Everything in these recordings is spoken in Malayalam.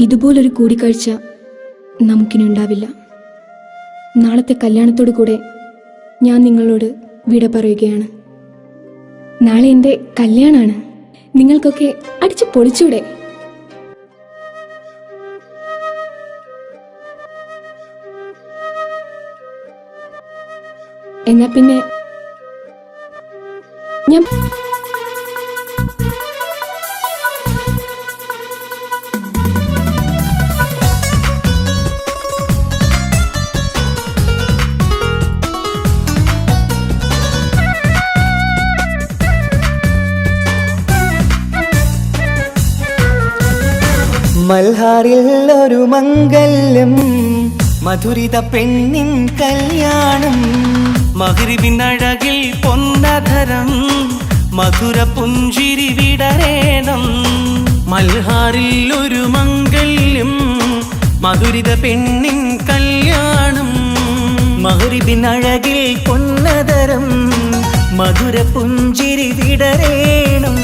ഇതുപോലൊരു കൂടിക്കാഴ്ച നമുക്കിനി ഉണ്ടാവില്ല. നാളത്തെ കല്യാണത്തോടു കൂടെ ഞാൻ നിങ്ങളോട് വിട പറയുകയാണ്. നാളെ എൻ്റെ കല്യാണമാണ്. നിങ്ങൾക്കൊക്കെ അടിച്ചു പൊളിച്ചൂടെ? എന്നാ പിന്നെ ഞാൻ മൽഹാറിൽ ഒരു മംഗല്യം, മധുരിത പെണ്ണിൻ കല്യാണം. മഗ്രിബിൻ അഴകിൽ പൊന്നധരം, മധുര പുഞ്ചിരി വിടരേണം. മൽഹാറിൽ ഒരു മംഗല്യം, മധുരിത പെണ്ണിൻ കല്യാണം. മഗ്രിബിൻ അഴകിൽ പൊന്നധരം, മധുര പുഞ്ചിരി വിടരേണം.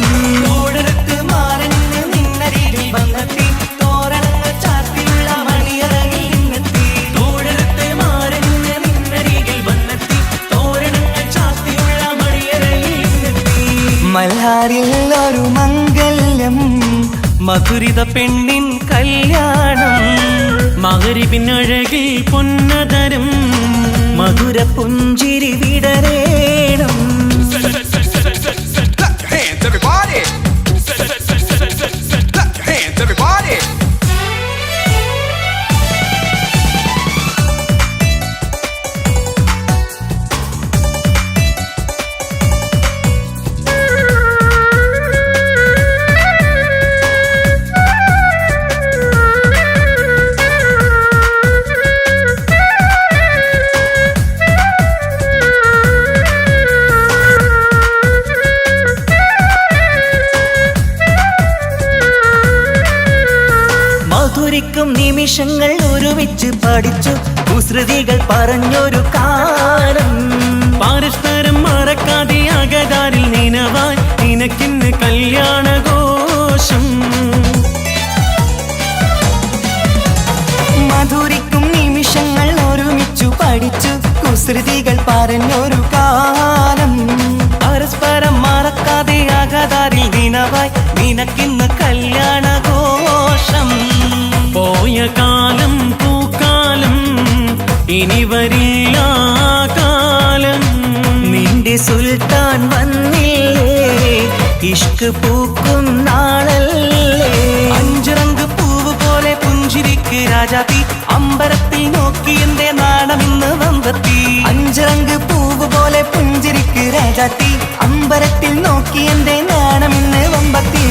മൽഹാറിൽ ഒരു മംഗല്യം, മധുരിത പെണ്ണിൻ കല്യാണം. മഗ്രിബിൻ അഴകിൽ പൊന്നധരം, മധുര പുഞ്ചിരി വിടരേണം. മധുരിക്കും നിമിഷങ്ങൾ ഒരുമിച്ച് പഠിച്ചു, കുസൃതികൾ പറഞ്ഞൊരു കാലം. പരസ്പരം മറക്കാതെ അകതാരിൽ നിനവായി നിനക്കിന്ന് കല്യാണഘോഷം. മധുരിക്കും നിമിഷങ്ങൾ ഒരുമിച്ചു പഠിച്ചു, കുസൃതികൾ പറഞ്ഞൊരു കാലം. പരസ്പരം മറക്കാതെ അകതാരിൽ നിനവായി നിനക്കിന്ന് കല്യാണഘോഷം. പോയ കാലം പൂക്കാലം, ഇനി വരില്ല കാലം. നിന്റെ സുൽത്താൻ വന്നില്ലേ, ഇഷ്ക് പൂക്കും നാളല്ലേ. അഞ്ചിറങ്ക് പൂവ് പോലെ പുഞ്ചിരിക്ക് രാജാത്തി, അമ്പരത്തിൽ നോക്കി എന്റെ നാണമിന്ന് വമ്പത്തി. അഞ്ചിറങ്ക് പൂവ് പോലെ പുഞ്ചിരിക്ക് രാജാത്തി, അമ്പരത്തിൽ നോക്കി എന്റെ നാണമിന്ന് വമ്പത്തി.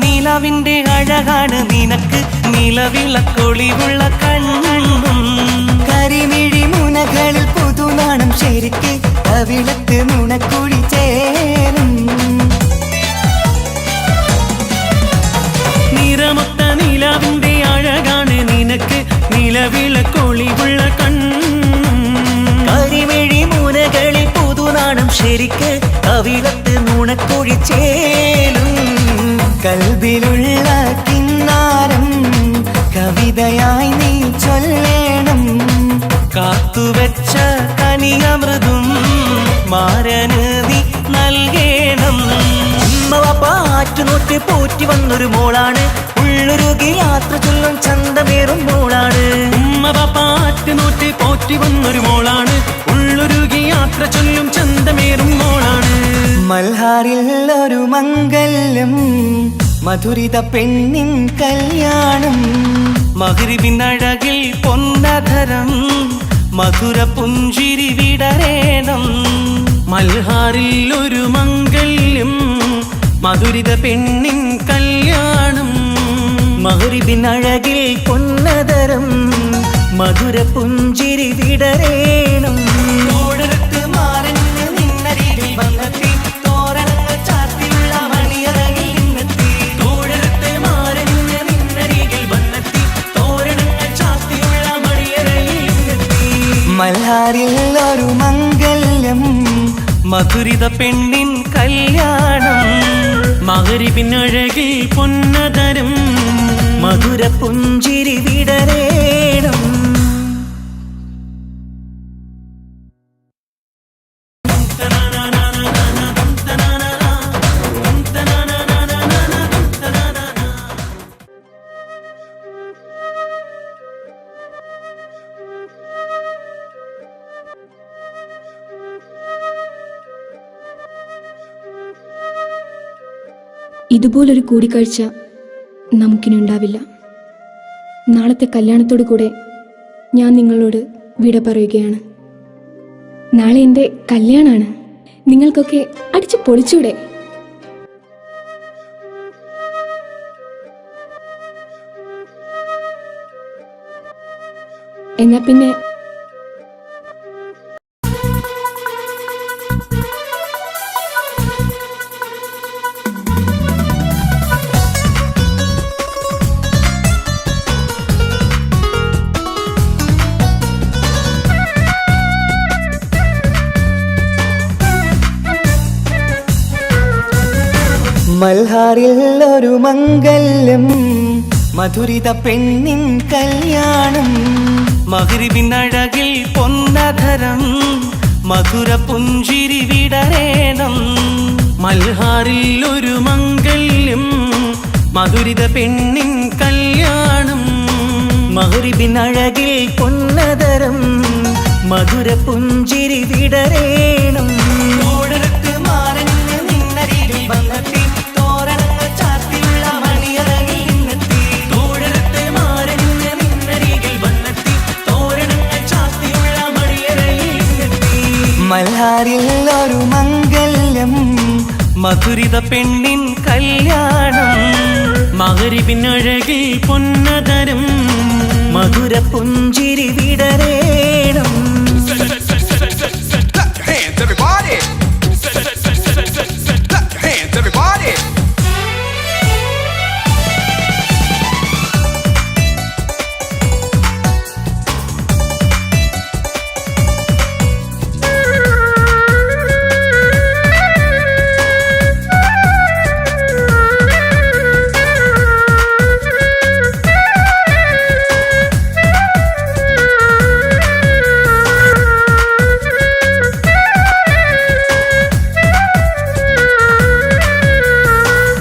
നിലവിന്റെ അഴകാണ് നിനക്ക്, നിലവിളക്കൊളിവുള്ള കണ്ണും. കരിമിഴി മുനകളിൽ പുതുനാണം ശരിക്ക്, കവിളത്ത് നുണക്കുഴി ചേരും. നിറമൊത്ത നിലവിന്റെ അഴകാണ് നിനക്ക്, നിലവിളക്കൊളിവുള്ള കണ്ണും. കരിമിഴി മുനകളിൽ പുതുനാണം ശരിക്ക്, കവിളത്ത് നുണക്കുഴി ചേരും. കൽബിലുള്ള കിന്നാരം കവിതയായി നീ ചൊല്ലേണം. കാത്തുവെച്ച കനിയമൃതും മാരന് നീ നൽകേണം. പാറ്റുനോറ്റ് പോറ്റി വന്നൊരു മോളാണ്, ഉള്ളൊരുകി യാത്ര ചൊല്ലും ചന്തമേറും മോളാണ്. പാറ്റുനോറ്റ് പോറ്റി വന്നൊരു മോളാണ്, ഉള്ളൊരുകി യാത്ര ചൊല്ലും ചന്തമേറും മോളാണ്. മൽഹാറിൽ ഒരു മംഗല്യം, മധുരിത പെണ്ണിൻ കല്യാണം. മഗ്രിബിനഴകിൽ പൊന്നധരം മധുര പുഞ്ചിരി വിടരേണം. മൽഹാറിൽ ഒരു മംഗല്യം മധുരിത പെണ്ണിൻ കല്യാണം. മഗ്രിബിനഴകിൽ പൊന്നധരം മധുര പുഞ്ചിരി വിടരേണം. തോടരത്ത് മാറന്ന് നിന്നരികിൽ വന്നെത്തി തോരണങ്ങൾ ചാർത്തിയുള്ള മണിയറകിൽ നിന്നെത്തി. തോടരത്തെ മാറന്ന് നിന്നരികിൽ വന്നെത്തി തോരണങ്ങൾ ചാർത്തിയുള്ള മണിയറയിൽ നിന്നെത്തി. മൽഹാറിൽ ഒരു മംഗല്യം മധുരിത പെണ്ണിൻ കല്യാണം. മഗ്രിബിനഴകിൽ പൊന്നധരം മധുര പുഞ്ചിരി വിടരേണം. ഇതുപോലൊരു കൂടിക്കാഴ്ച നമുക്കിനി ഉണ്ടാവില്ല. നാളത്തെ കല്യാണത്തോടു കൂടെ ഞാൻ നിങ്ങളോട് വിട പറയുകയാണ്. നാളെ എൻ്റെ കല്യാണമാണ്. നിങ്ങൾക്കൊക്കെ അടിച്ചു പൊളിച്ചൂടെ? എന്നാ പിന്നെ മൽഹാറിൽ ഒരു മംഗല്യം മധുരിത പെണ്ണിൻ കല്യാണം. മഗ്രിബിനഴകിൽ പൊന്നധരം മധുര പുഞ്ചിരി വിടരേണം. മൽഹാറിൽ ഒരു മംഗല്യം മധുരിത പെണ്ണിൻ കല്യാണം. മഗ്രിബിനഴകിൽ പൊന്നധരം മധുര പുഞ്ചിരി വിടരേണം. തോടരത്ത് മാറന്ന് നിന്നരികിൽ വന്നെത്തി തോരണങ്ങൾ ചാർത്തിയുള്ള മണിയറകിൽ നിന്നെത്തി. തോടരത്തെ മാറന്ന് നിന്നരികിൽ വന്നെത്തി തോരണങ്ങൾ ചാർത്തിയുള്ള മണിയറയിൽ നിന്നെത്തി. മൽഹാറിൽ ഒരു മംഗല്യം മധുരിത പെണ്ണിൻ കല്യാണം. മഗ്രിബിനഴകിൽ പൊന്നധരം മധുര പുഞ്ചിരി വിടരേണം. Clap your hands, everybody. Clap your hands, everybody.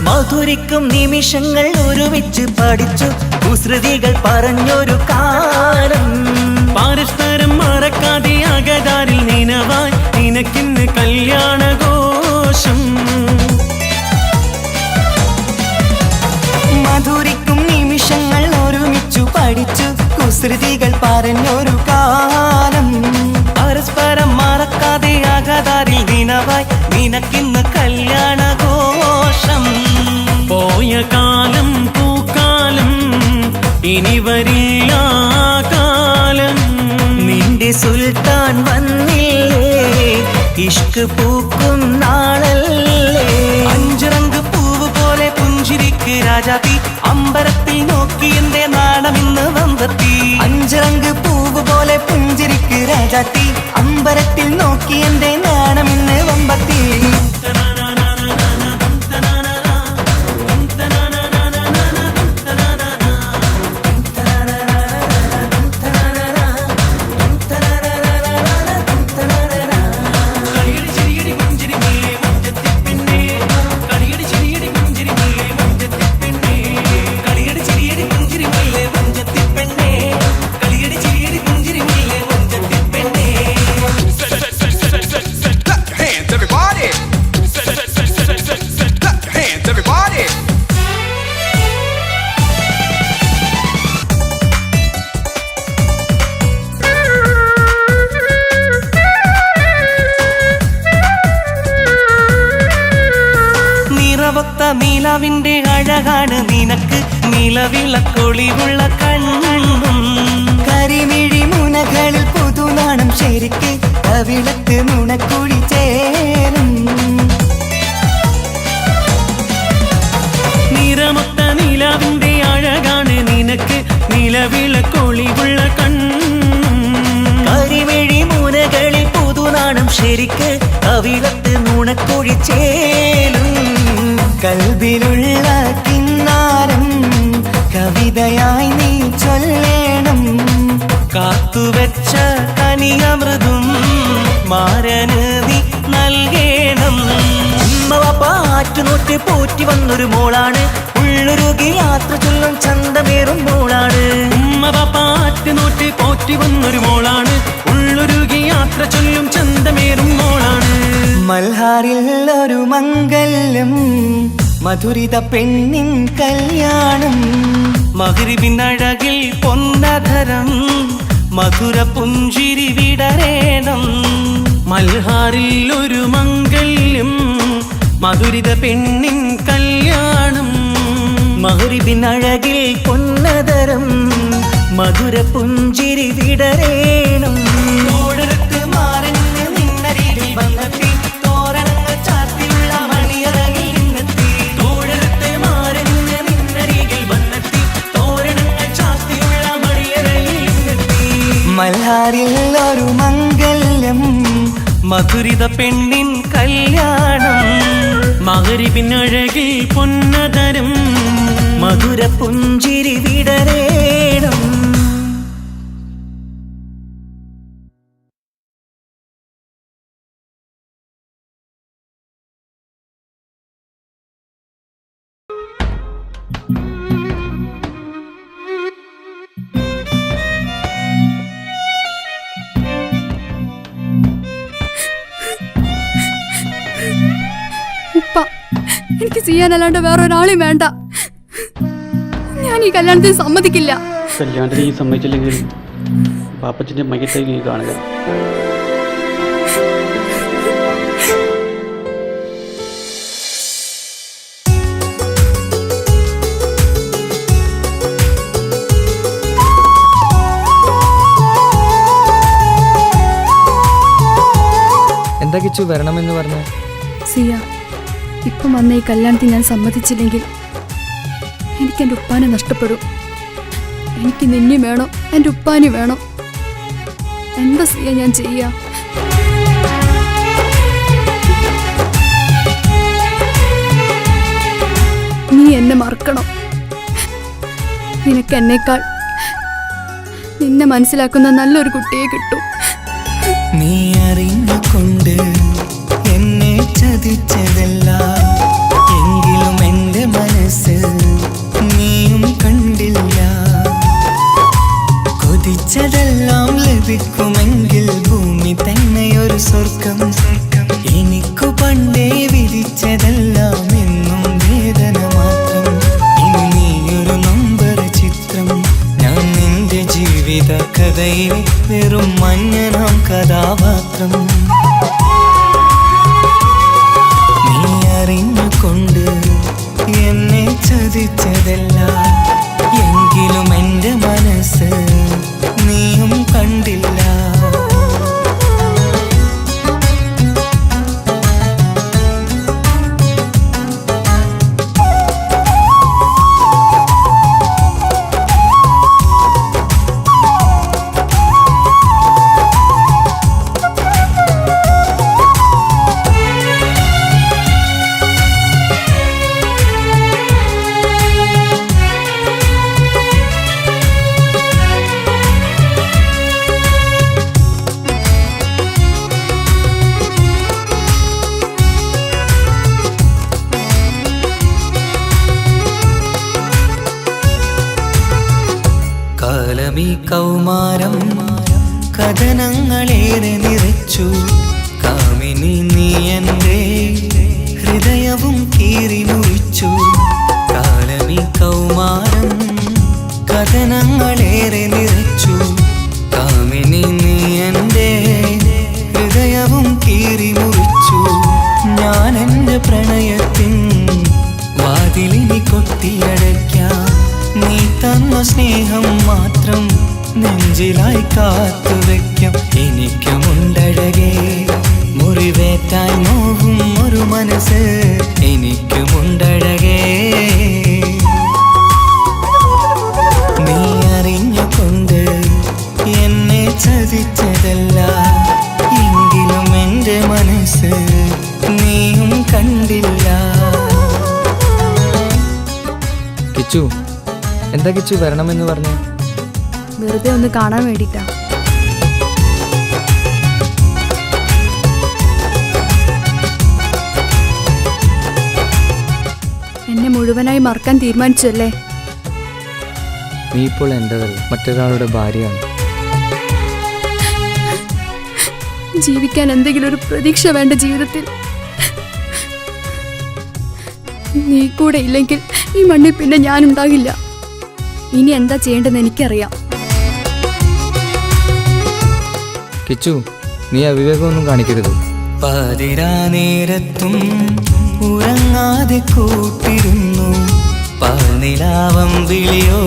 മധുരിക്കും നിമിഷങ്ങൾ ഒരുമിച്ച് പഠിച്ചു കുസൃതികൾ പറഞ്ഞൊരു കാലം. പരസ്പരം മറക്കാതെ അകതാരിൽ നിനവായി നിനക്കിന്ന് കല്യാണഘോഷം. മധുരിക്കും നിമിഷങ്ങൾ ഒരുമിച്ചു പഠിച്ചു കുസൃതികൾ പറഞ്ഞൊരു കാലം. പരസ്പരം മറക്കാതെ അകതാരിൽ നിനവായി നിനക്കിന്ന് കല്യാണഘോഷം. പോയ കാലം പൂക്കാലം ഇനി വരില്ല കാലം. നിന്റെ സുൽത്താൻ വന്നില്ലേ ഇഷ്ക് പൂക്കും നാളല്ലേ. അഞ്ചിറങ്ക് പൂവ് പോലെ പുഞ്ചിരിക്ക് രാജാത്തി അമ്പരത്തിൽ നോക്കി എന്റെ നാണമിന്ന് വന്നെത്തി. അഞ്ചിറങ്ക് പൂവ് പോലെ പുഞ്ചിരിക്ക് രാജാത്തി അമ്പരത്തിൽ നോക്കി എന്റെ നാണമിന്ന് വമ്പത്തി. Clap your hands, നിലവിന്റെ അഴകാണ് നിനക്ക് നിലവിളക്കൊളിവുള്ള കണ്ണും കരിമിഴി മുനകളിൽ പുതുനാണം ശരിക്ക് കവിളത്ത് നുണക്കുഴി ചേരും നിറമൊത്ത നിലവിന്റെ അഴകാണ് നിനക്ക് നിലവിളക്കൊളിവുള്ള കണ്ണും കരിമിഴി മുനകളിൽ പുതുനാണം ശരിക്ക് കവിളത്ത് നുണക്കുഴി ചേരും കൽബിലുള്ള കിന്നാരം കവിതയായി നീ ചൊല്ലേണം കാത്തുവെച്ച കനിയമൃതും മാരന് നീ നൽകേണം പാറ്റുനോറ്റ് പോറ്റി വന്നൊരു മോളാണ് ഉള്ളൊരുകി യാത്ര ചൊല്ലും ചന്തമേറും മോളാണ് ഉമ്മ പാറ്റുനോറ്റ് പോറ്റി വന്നൊരു മോളാണ് ഉള്ളൊരുകി യാത്ര ചൊല്ലും ചന്തമേറും മോളാണ് മൽഹാറിൽ ഒരു മംഗല്യം മധുരിത പെണ്ണിൻ കല്യാണം മഗ്രിബിനഴകിൽ പൊന്നധരം മധുര പുഞ്ചിരി വിടരേണം മൽഹാറിൽ ഒരു മംഗല്യം മധുരിത പെണ്ണിൻ കല്യാണം മഗ്രിബിനഴകിൽ പൊന്നധരം മധുര പുഞ്ചിരി വിടരേണം തോടരത്ത് മാറഞ്ഞ് നിന്നരികിൽ വന്നെത്തി തോരണങ്ങൾ ചാർത്തിയുള്ള മണിയറകിൽ നിന്നെത്തി തോഴരത്തെ മാറഞ്ഞ് നിന്നരികിൽ വന്നെത്തി തോരണങ്ങൾ ചാർത്തിയുള്ള മണിയറയിൽ നിന്നെത്തി മൽഹാറിൽ ഒരു മംഗല്യം മധുരിത പെണ്ണിൻ കല്യാണം മഗ്രിബിനഴകിൽ പൊന്നതരം മധുര പുഞ്ചിരി വിടരേണം ഉപ്പ, എനിക്ക് ചെയ്യാനല്ലാണ്ട് വേറൊരാളെയും വേണ്ട. ഞാൻ ഈ കല്യാണത്തിന് സമ്മതിക്കില്ല. കല്യാണത്തിന് ഈ സമ്മതിച്ചില്ലെങ്കിൽ പാപ്പച്ചൻ്റെ മയ്യത്തായി നീ കാണുക. എന്താ കിച്ചു വരണമെന്ന് പറഞ്ഞു? സിയ, ഇപ്പം വന്ന ഈ കല്യാണത്തിന് ഞാൻ സമ്മതിച്ചില്ലെങ്കിൽ എനിക്ക് എൻ്റെ ഉപ്പാനെ നഷ്ടപ്പെടും. എനിക്ക് നിന്നെ വേണം, എൻ്റെ ഉപ്പാനെ വേണം. എന്താ സിയ ഞാൻ ചെയ്യാ? നീ എന്നെ മറക്കണം. നിനക്ക് എന്നേക്കാൾ നിന്നെ മനസ്സിലാക്കുന്ന നല്ലൊരു കുട്ടിയെ കിട്ടും. നീ അറിഞ്ഞുകൊണ്ട് എന്നെ ചതിച്ചതല്ല, എങ്കിലും എൻ്റെ മനസ്സ് നീയും കണ്ടില്ല. കൊതിച്ചതെല്ലാം ലഭിക്കുമെങ്കിൽ ഭൂമി തന്നെ ഒരു സ്വർഗം. എനിക്കു പണ്ടേ വിധിച്ചതെല്ലാം എന്നും വേദന മാത്രം. ഇനി നീയൊരു നമ്പർ ചിത്രം, ഞാൻ നിന്റെ ജീവിത കഥയിൽ വെറും മഞ്ഞനാം കഥാപാത്രം. നീ അറിഞ്ഞുകൊണ്ട് എന്നെ ചതിച്ചതല്ല, എങ്കിലും എൻ്റെ മനസ്സ് നീയും കണ്ടില്ല. കാലമീ കൗമാരം കഥനങ്ങളേറെ നിറച്ചു. കാമിനി നീ എൻ്റെ ഹൃദയവും കീറി മുറിച്ചു. കാലമീ കൗമാരം കഥനങ്ങളേറെ നിറച്ചു. കാമിനി നീ എൻ്റെ ഹൃദയവും കീറി മുറിച്ചു. ഞാൻ എൻ്റെ പ്രണയത്തിൻ കാത്തുവെക്കും എനിക്കുമുണ്ടഴകേ മുറിവേറ്റാൻ നോവും ഒരു മനസ്സ് എനിക്കുമുണ്ടഴകേ നീ അറിഞ്ഞുകൊണ്ട് എന്നെ ചതിച്ചതല്ല എങ്കിലും എൻ്റെ മനസ്സ് നീയും കണ്ടില്ല. കിച്ചു, എന്താ കിച്ചു വരണമെന്ന് പറഞ്ഞു? വെറുതെ ഒന്ന് കാണാൻ വേണ്ടിട്ടാ. എന്നെ മുഴുവനായി മറക്കാൻ തീരുമാനിച്ചല്ലേ? നീ ഇപ്പോൾ എൻ്റെതല്ല, മറ്റൊരാളുടെ ഭാര്യയാണ്. ജീവിക്കാൻ എന്തെങ്കിലും ഒരു പ്രതീക്ഷ വേണ്ട ജീവിതത്തിൽ. നീ കൂടെ ഇല്ലെങ്കിൽ ഈ മണ്ണിൽ പിന്നെ ഞാനുണ്ടാകില്ല. ഇനി എന്താ ചെയ്യേണ്ടതെന്ന് എനിക്കറിയാം. കിച്ചു, നീ അവിവേകമൊന്നും കാണിക്കരുത്. പാതിരാ നേരത്തും ഉറങ്ങാതെ കൂട്ടിരുന്നു പാൽനിലാവം വിളിയോ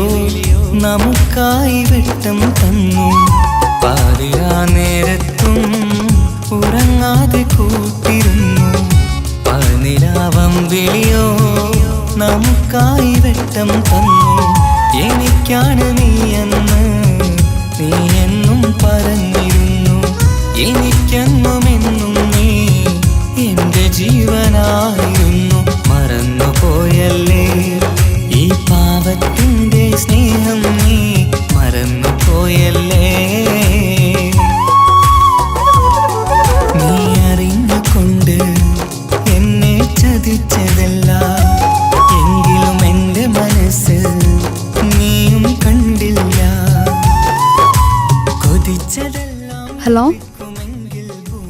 നമുക്കായി വെട്ടം തന്നു. പാതിരാ നേരത്തും ഉറങ്ങാതെ കൂട്ടിരുന്നു പാൽനിലാവം വിളിയോ നമുക്കായി വെട്ടം തന്നു. എനിക്കാണ് നീയെന്ന് നീ എന്നും പറഞ്ഞിരുന്നു. എനിക്കെന്നുമെന്നും നീ എൻ്റെ ജീവനായിരുന്നു. മറന്നുപോയല്ലേ ഈ പാവത്തിൻ്റെ സ്നേഹം, നീ മറന്നുപോയല്ലേ. നീ അറിഞ്ഞുകൊണ്ട് എന്നെ ചതിച്ചതല്ല എങ്കിലും എൻ്റെ മനസ്സ് നീയും കണ്ടില്ല. കൊതിച്ചതെല്ലാം ഹലോ,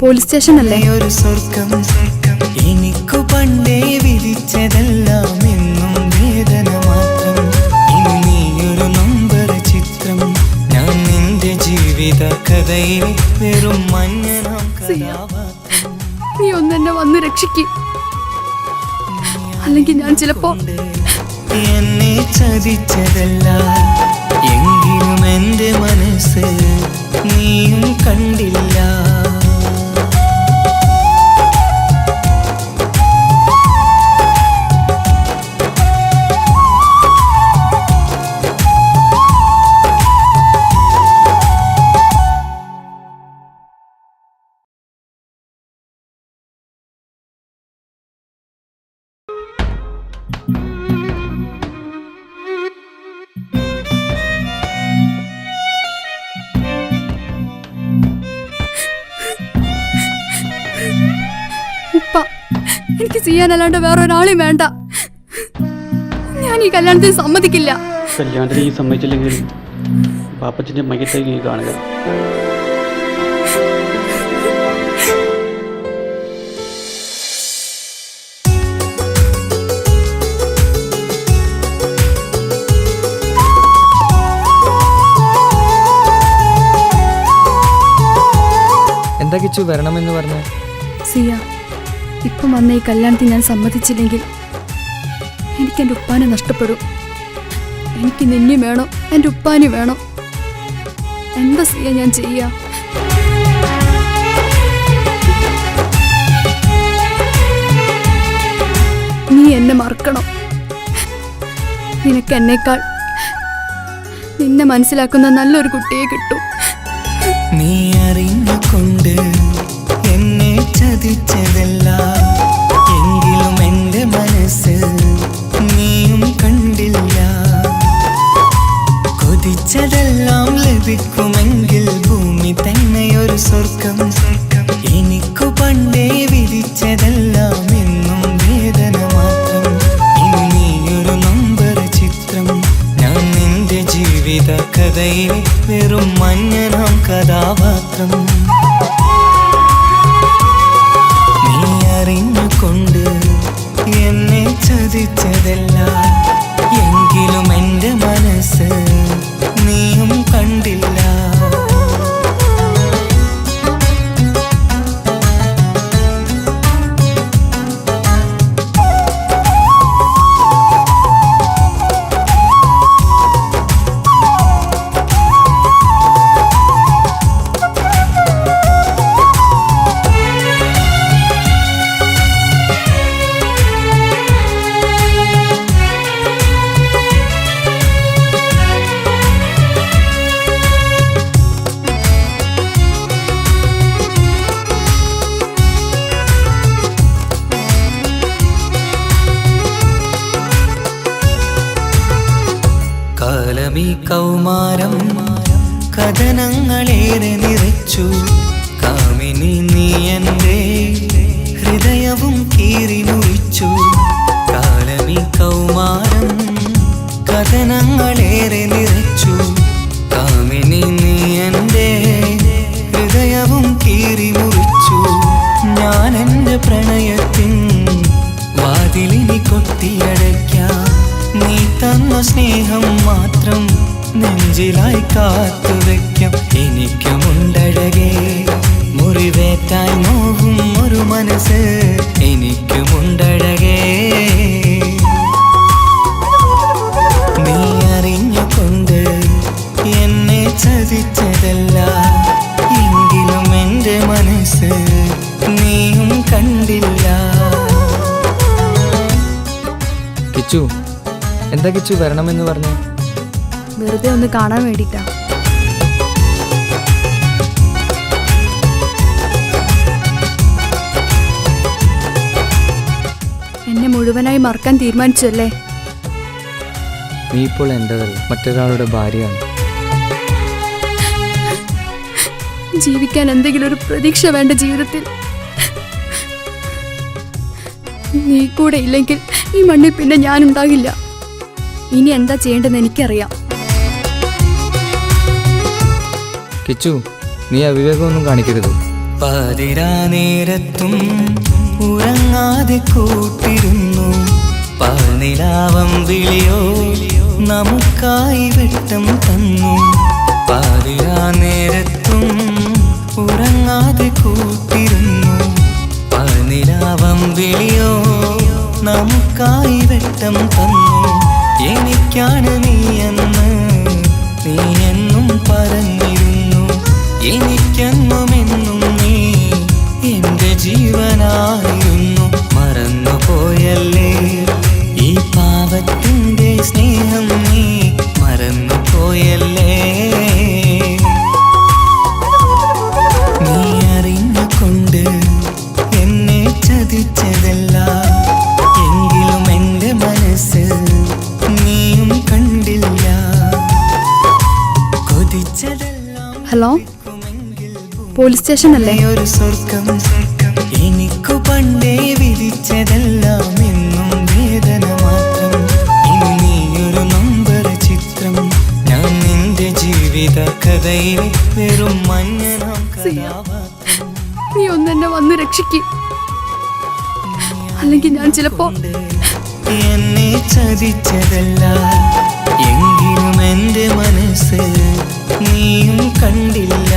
പോലീസ് സ്റ്റേഷൻ അല്ലേ? ഒരു സ്വർഗം എനിക്കു പണ്ടേ വിധിച്ചതെല്ലാം എന്നും വേദന മാത്രം. ഇനി നീയൊരു നമ്പർ ചിത്രം, ഞാൻ നിന്റെ ജീവിത കഥയിൽ വെറും മഞ്ഞനാം കഥാപാത്രം. നീ ഒന്നെന്നെ വന്ന് രക്ഷിക്കും, അല്ലെങ്കിൽ ഞാൻ ചിലപ്പോ. എന്നെ ചതിച്ചതല്ല എങ്കിലും എൻ്റെ മനസ്സ് നീയും കണ്ടില്ല. ഉപ്പ, എനിക്ക് ചെയ്യാനല്ലാണ്ട് വേറൊരാളെയും വേണ്ട. ഞാൻ ഈ കല്യാണത്തിന് സമ്മതിക്കില്ല. കല്യാണത്തിന് നീ സമ്മതിച്ചില്ലെങ്കിൽ പാപ്പച്ചൻ്റെ മയ്യത്തായി നീ കാണുക. എന്താ കിച്ചു വരണമെന്ന് പറഞ്ഞു? സിയ, ഇപ്പം വന്ന ഈ കല്യാണത്തിന് ഞാൻ സമ്മതിച്ചില്ലെങ്കിൽ എനിക്ക് എൻ്റെ ഉപ്പാനെ നഷ്ടപ്പെടും. എനിക്ക് നിന്നെ വേണം, എൻ്റെ ഉപ്പാനി വേണം. എന്താ സിയ ഞാൻ ചെയ്യാ? നീ എന്നെ മറക്കണം. നിനക്ക് എന്നേക്കാൾ നിന്നെ മനസ്സിലാക്കുന്ന നല്ലൊരു കുട്ടിയെ കിട്ടും. നീ അറിഞ്ഞുകൊണ്ട് എന്നെ ചതിച്ചതല്ല എങ്കിലും എൻ്റെ മനസ്സ് നീയും കണ്ടില്ല. കൊതിച്ചതെല്ലാം ലഭിക്കുമെങ്കിൽ ഭൂമി തന്നെയൊരു സ്വർഗം. എനിക്കു പണ്ടേ വിധിച്ചതെല്ലാം എന്നും വേദന മാത്രം. ഇനി നീയൊരു നമ്പർ ചിത്രം, ഞാൻ നിന്റെ ജീവിത കഥയിൽ വെറും മഞ്ഞനാം കഥാപാത്രം. കാലമീ കൗമാരം കഥനങ്ങളേറെ നിറച്ചു. കാമിനി നീ എൻ്റെ ഹൃദയവും കീറി മുറിച്ചു. കാലമീ കൗമാരം കഥനങ്ങളേറെ നിറച്ചു. കാമിനി നീ എൻ്റെ ഹൃദയവും കീറി മുറിച്ചു. ഞാൻ എൻ്റെ പ്രണയത്തിൻ വാതിലിനി കൊട്ടിയടയ്ക്കാം. നീ തന്ന സ്നേഹം മാത്രം നെഞ്ചിലായി കാത്തുവെക്കാം. എനിക്കുമുണ്ടഴകേ മുറിവേറ്റായി നോവും ഒരു മനസ്സ്. എനിക്കുമുണ്ടഴകേ നീ അറിഞ്ഞുകൊണ്ട് എന്നെ ചതിച്ചതല്ല. എങ്കിലും എൻ്റെ മനസ്സ് നീയും കണ്ടില്ല. കിച്ചു, എന്താ കിച്ചു വരണമെന്ന് പറഞ്ഞു? വെറുതെ ഒന്ന് കാണാൻ വേണ്ടിട്ടാ. എന്നെ മുഴുവനായി മറക്കാൻ തീരുമാനിച്ചല്ലേ? നീ ഇപ്പോൾ എൻ്റെതല്ല, മറ്റൊരാളുടെ ഭാര്യയാണ്. ജീവിക്കാൻ എന്തെങ്കിലും ഒരു പ്രതീക്ഷ വേണ്ട ജീവിതത്തിൽ. നീ കൂടെ ഇല്ലെങ്കിൽ ഈ മണ്ണിൽ പിന്നെ ഞാനുണ്ടാകില്ല. ഇനി എന്താ ചെയ്യേണ്ടതെന്ന് എനിക്കറിയാം. കിച്ചു, നീ അവിവേകമൊന്നും കാണിക്കരുത്. പാതിരാ നേരത്തും ഉറങ്ങാതെ കൂട്ടിരുന്നു. പാൽനിലാവം വിളിയോ നമുക്കായി വെട്ടം തന്നു. പാതിരാ നേരത്തും ഉറങ്ങാതെ കൂട്ടിരുന്നു. പാൽനിലാവം വിളിയോ നമുക്കായി വെട്ടം തന്നു. എനിക്കാണ് നീയെന്ന് നീ എന്നും പറഞ്ഞിരുന്നു. എനിക്കെന്നുമെന്നും നീ എൻ്റെ ജീവനായിരുന്നു. മറന്നുപോയല്ലേ ഈ പാവത്തിൻ്റെ സ്നേഹം, നീ മറന്നുപോയല്ലേ. നീ അറിഞ്ഞുകൊണ്ട് എന്നെ ചതിച്ചതല്ല. എങ്കിലും എൻ്റെ മനസ്സ് നീയും കണ്ടില്ല. കൊതിച്ചതെല്ലാം ഹലോ, പോലീസ് സ്റ്റേഷൻ അല്ലേ? ഒരു സ്വർഗം എനിക്കു പണ്ടേ വിധിച്ചതെല്ലാം എന്നും വേദന മാത്രം. ഇനി നീയൊരു നമ്പർ ചിത്രം, ഞാൻ നിന്റെ ജീവിത കഥയിലെ വെറും മഞ്ഞനാം കഥാപാത്രം. നീ ഒന്നെന്നെ വന്ന് രക്ഷിക്ക്, അല്ലെങ്കിൽ ഞാൻ ചിലപ്പോ എന്നെ ചതിച്ചതല്ല. എങ്കിലും എൻ്റെ മനസ്സ് നീയും കണ്ടില്ല.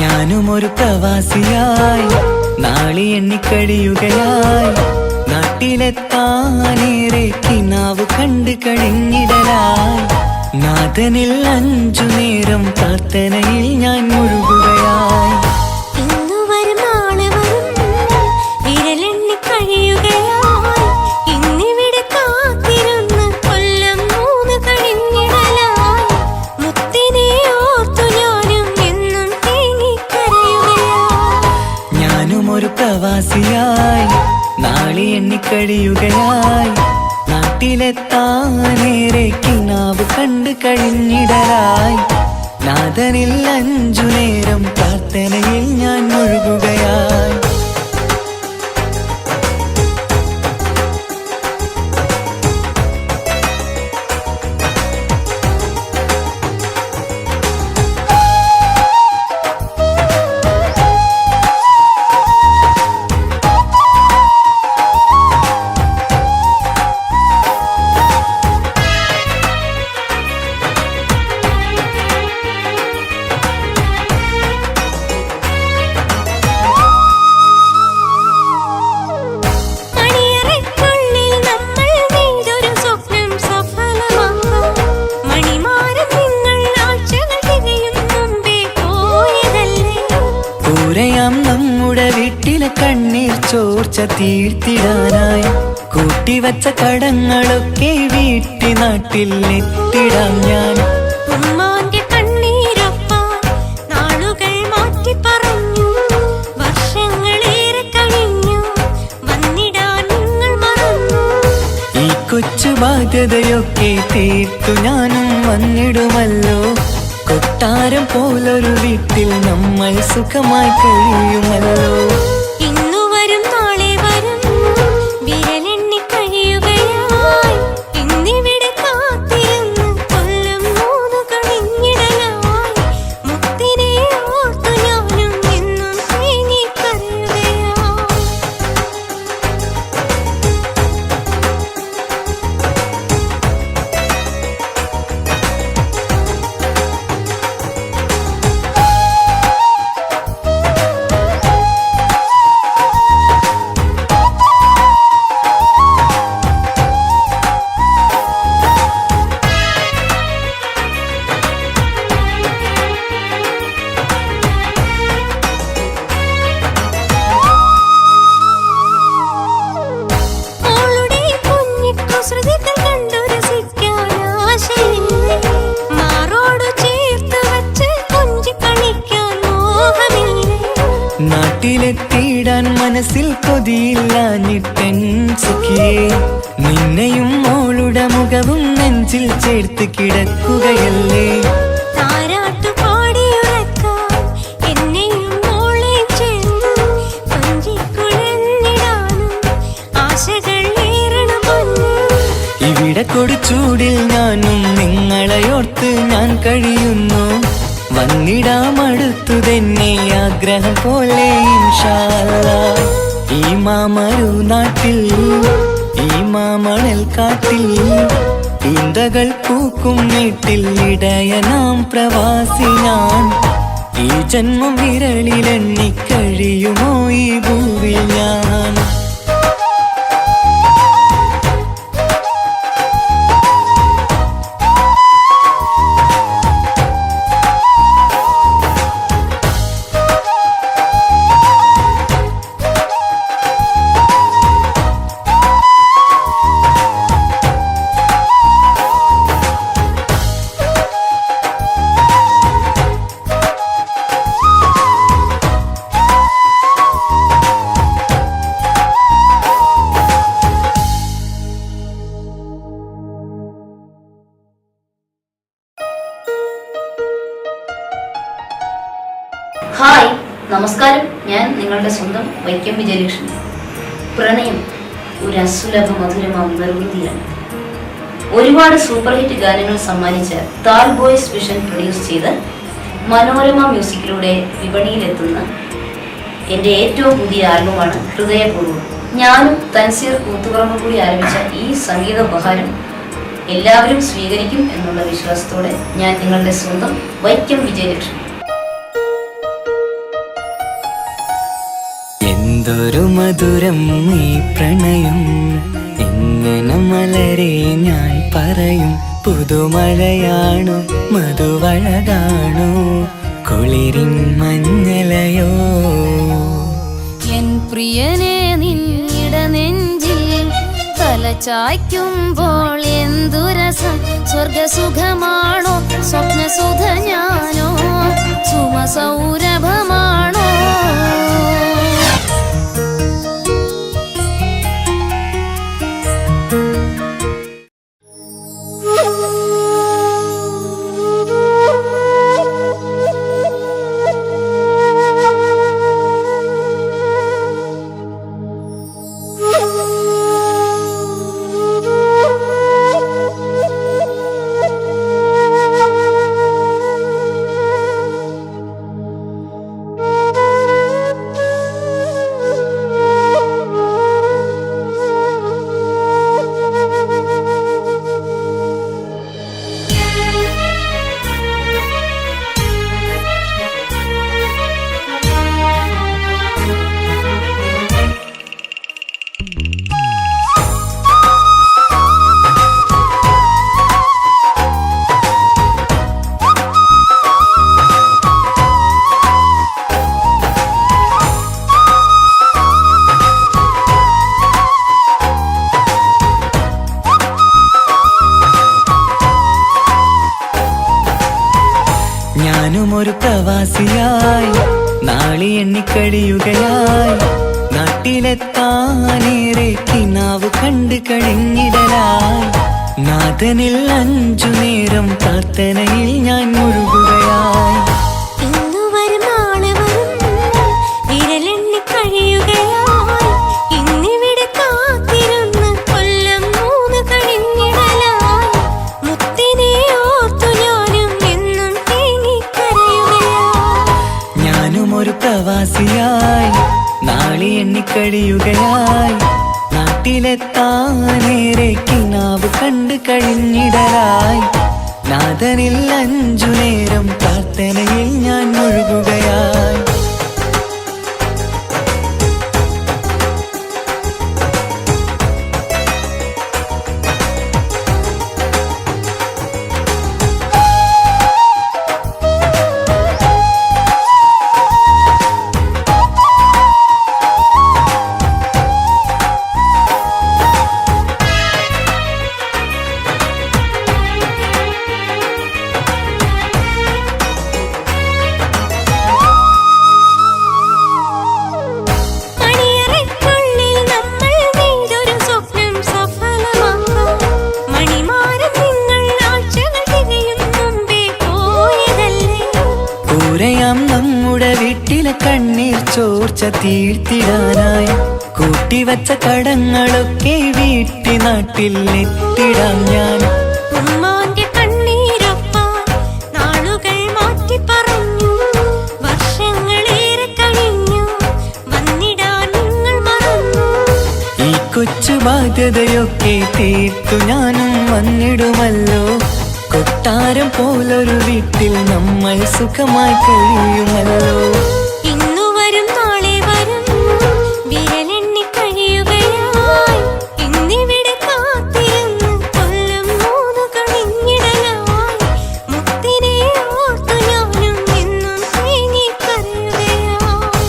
ഞാനും ഒരു പ്രവാസിയായി നാളി എണ്ണിക്കഴിയുകയായി. നാട്ടിലെത്താനേറെ കിനാവ് കണ്ട് കഴിഞ്ഞിടലായി. നാഥനിൽ 5 നേരം പ്രാർത്ഥനയിൽ ഞാൻ മുഴുകുകയായി. മുത്തിനെ ഓർത്തു ഞാനും എന്നും നാളുകളായി നാളെ എണ്ണിക്കഴിയുകയായി നാട്ടിലെത്താനേറെ കിനാവ് കണ്ടു കഴിഞ്ഞിടലായി നാഥനിൽ 5 നേരം പ്രാർത്ഥനയിൽ ഞാൻ മുഴുകുകയായി നമ്മുടെ വീട്ടിലെ കണ്ണീർ ചോർച്ച തീർത്തിടാനായി കൂട്ടിവച്ച കടങ്ങളൊക്കെ വീട്ടി നാട്ടിൽ എത്തിടാം ഞാൻ നാളുകൾ മാറ്റി പറഞ്ഞു വർഷങ്ങളേറെ കഴിഞ്ഞു വന്നിടാൻ നിങ്ങൾ മറന്നു ഈ കൊച്ചു ബാധ്യതയൊക്കെ തീർത്തു ഞാനും വന്നിടുമല്ലോ കൊട്ടാരം പോലൊരു വീട്ടിൽ നമ്മൾ സുഖമായി കഴിയുമല്ലോ ഇന്നു വരും നാളെ വരും വിരലെണ്ണി കഴിയുകയായി ഇന്നിവിടെ കാത്തിരുന്ന് കൊല്ലം 3 കഴിഞ്ഞിടലായി മുത്തിനെ ഓർത്തു ഞാനും എന്നും തേങ്ങിക്കരയുകയായി നാട്ടിലെത്തിയിടാൻ മനസ്സിൽ കൊതിയില്ലാഞ്ഞിട്ടെൻ സുഖിയേ നിന്നെയും മോളുടെ മുഖവും നെഞ്ചിൽ ചേർത്ത് കിടക്കുകയല്ലേ ഇവിടെ കൊടുച്ചൂടിൽ ഞാനും നിങ്ങളെയോർത്ത് ഞാൻ കഴിയുന്നു വന്നിടാം അടുത്തു തന്നെ ആഗ്രഹം പോലെ ഇൻഷാ അല്ലാഹ് ഈ മാമരു നാട്ടിൽ ഈ മാമണൽ കാട്ടിൽ ഈന്തകൾ പൂക്കും വീട്ടിൽ ഇടയനാം പ്രവാസി ഞാൻ ഈ ജന്മം വിരളിലെണ്ണി കഴിയുമോ ഈ ഭൂവിൽ ഞാൻ ഹായ് നമസ്കാരം, ഞാൻ നിങ്ങളുടെ സ്വന്തം വൈക്കം വിജയലക്ഷ്മി. പ്രണയം ഒരു അസുലഭ മധുരമാം നിർവൃതിയാണ്. ഒരുപാട് സൂപ്പർ ഹിറ്റ് ഗാനങ്ങൾ സമ്മാനിച്ച താൽ ബോയ്സ് വിഷൻ പ്രൊഡ്യൂസ് ചെയ്ത് മനോരമ മ്യൂസിക്കിലൂടെ വിപണിയിലെത്തുന്ന എൻ്റെ ഏറ്റവും പുതിയ ആൽബമാണ് ഹൃദയപൂർവ്വം. ഞാനും തൻസീർ കൂത്തുപറമ്പ് കൂടി ആരംഭിച്ച ഈ സംഗീത ഉപഹാരം എല്ലാവരും സ്വീകരിക്കും എന്നുള്ള വിശ്വാസത്തോടെ ഞാൻ നിങ്ങളുടെ സ്വന്തം വൈക്കം വിജയലക്ഷ്മി. എന്തൊരു മധുരം ഈ പ്രണയം എങ്ങനെ മലരെ ഞാൻ പറയും പുതുമഴയാണോ മധുവഴകാണോ കുളിരിൻ മഞ്ഞലയോ എൻ പ്രിയനെ നിന്നിട നെഞ്ചിൽ തലചായ്ക്കുമ്പോൾ എന്തുരസം സ്വർഗസുഖമാണോ സ്വപ്നസുധ ഞാനോ സുമസൗരഭമാണോ പ്രവാസിയായി നാളി എണ്ണിക്കഴിയുകയായി നാട്ടിലെത്താനേറെ കിനാവ് കണ്ടു കഴിഞ്ഞിടലായി നാഥനിൽ 5 നേരം പ്രാർത്ഥനയിൽ ഞാൻ മുഴുകുകയായി. ഇന്നു വരും നാളെ വരും വിരലെണ്ണി കഴിയുകയായി ഇന്നിവിടെ കാത്തിരുന്ന് കൊല്ലം 3 കഴിഞ്ഞിടലായി മുത്തിനെ ഓർത്തു ഞാനും എന്നും തേങ്ങിക്കരയുകയായി. ഞാനും ഒരു പ്രവാസിയായി നാളി എണ്ണിക്കഴിയുകയായി നാട്ടിലെത്താനേറെ കിനാവ് കണ്ടു കഴിഞ്ഞിടലായി നാഥനിൽ 5 നേരം പ്രാർത്ഥനയിൽ ഞാൻ മുഴുകുകയായി. മണിയറയ്ക്കുള്ളിൽ നമ്മൾ നെയ്തൊരു സ്വപ്നം സഫലമാക്കാം. മണിമാരം നിങ്ങൾ ആഴ്ചകൾ തികയും മുമ്പേ പോയതല്ലേ. കൂരയാം നമ്മുടെ വീട്ടിലെ കണ്ണീർ ചോർച്ച തീർത്തിടാനായി കൂട്ടിവച്ച കടങ്ങളൊക്കെ വീട്ടി നാട്ടിൽ എത്തിടാം ഞാൻ. ഉമ്മാന്റെ കണ്ണീരൊപ്പാൻ നാളുകൾ മാറ്റി പറഞ്ഞു. വർഷങ്ങളേറെ കഴിഞ്ഞു വന്നിടാൻ നിങ്ങൾ മറന്നു. ഈ കൊച്ചു ബാധ്യതയൊക്കെ തീർത്തു ഞാനും വന്നിടുമല്ലോ. കൊട്ടാരം പോലൊരു വീട്ടിൽ നമ്മൾ സുഖമായി കഴിയുമല്ലോ. ഇന്നു വരും നാളെ വരും വിരലെണ്ണി കഴിയുകയായി ഇന്നിവിടെ കാത്തിരുന്ന് കൊല്ലം 3 കഴിഞ്ഞിടലായി മുത്തിനെ ഓർത്തു ഞാനും എന്നും തേങ്ങിക്കരയുകയായി.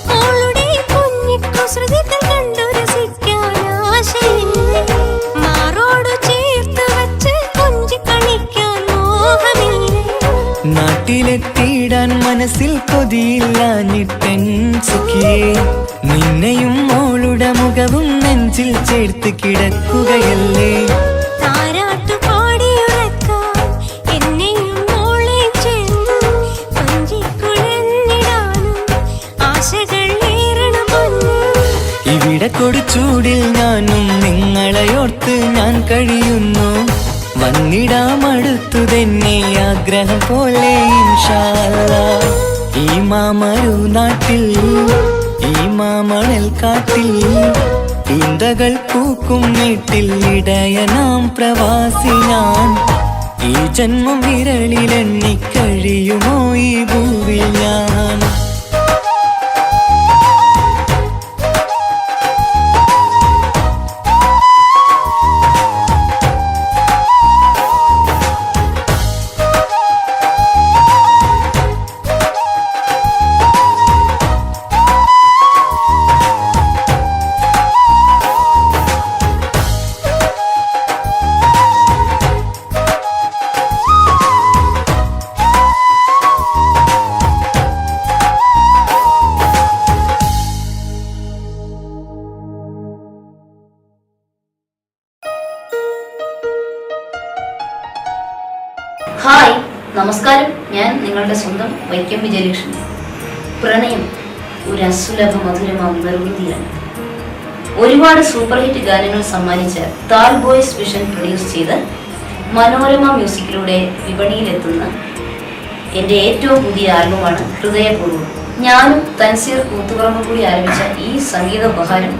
മോളുടെ കുഞ്ഞിക്കുസൃതികൾ കണ്ടു രസിക്കാൻ ആശയില്ലേ. മാറോടു ചേർത്ത് വച്ച് കൊഞ്ചി കളിക്കാൻ മോഹമില്ലേ. നാട്ടിലെത്തിയിടാൻ മനസ്സിൽ കൊതിയില്ലാഞ്ഞിട്ടൻ സുഖിയേ നിന്നെയും മോളുടെ മുഖവും നെഞ്ചിൽ ചേർത്ത് കിടക്കുകയല്ലേ. താരാട്ടു പാടിയുറക്കാൻ എന്നെയും മോളെ ചേർത്ത് കൊഞ്ചിക്കുഴഞ്ഞിടാനും ആശകൾ ഏറണം പൊന്നേ. ഇവിടെ കൊടുച്ചൂടിൽ ഞാനും നിങ്ങളെയോർത്ത് ഞാൻ കഴിയുന്നു. വന്നിടാമടുത്തു തന്നെ ആഗ്രഹം പോലെ ഇൻഷാ അല്ലാഹ്. ഈ മാമരു നാട്ടിൽ ഈ മാമണൽ കാട്ടിൽ ഈന്തകൾ പൂക്കും വീട്ടിൽ ഇടയനാം പ്രവാസി ഞാൻ. ഈ ജന്മം വിരളിലെണ്ണി കഴിയുമോ ഈ ഭൂവിൽ ഞാൻ. ഹായ്, നമസ്കാരം. ഞാൻ നിങ്ങളുടെ സ്വന്തം വൈക്കം വിജയലക്ഷ്മി. പ്രണയം ഒരു അസുലഭ മധുരമാം നിർവൃതിയാണ്. ഒരുപാട് സൂപ്പർ ഹിറ്റ് ഗാനങ്ങൾ സമ്മാനിച്ച താൽ ബോയ്സ് വിഷൻ പ്രൊഡ്യൂസ് ചെയ്ത് മനോരമ മ്യൂസിക്കിലൂടെ വിപണിയിലെത്തുന്ന എൻ്റെ ഏറ്റവും പുതിയ ആൽബമാണ് ഹൃദയപൂർവ്വം. ഞാനും തൻസീർ കൂത്തുപറമ്പും കൂടി ആരംഭിച്ച ഈ സംഗീത ഉപഹാരം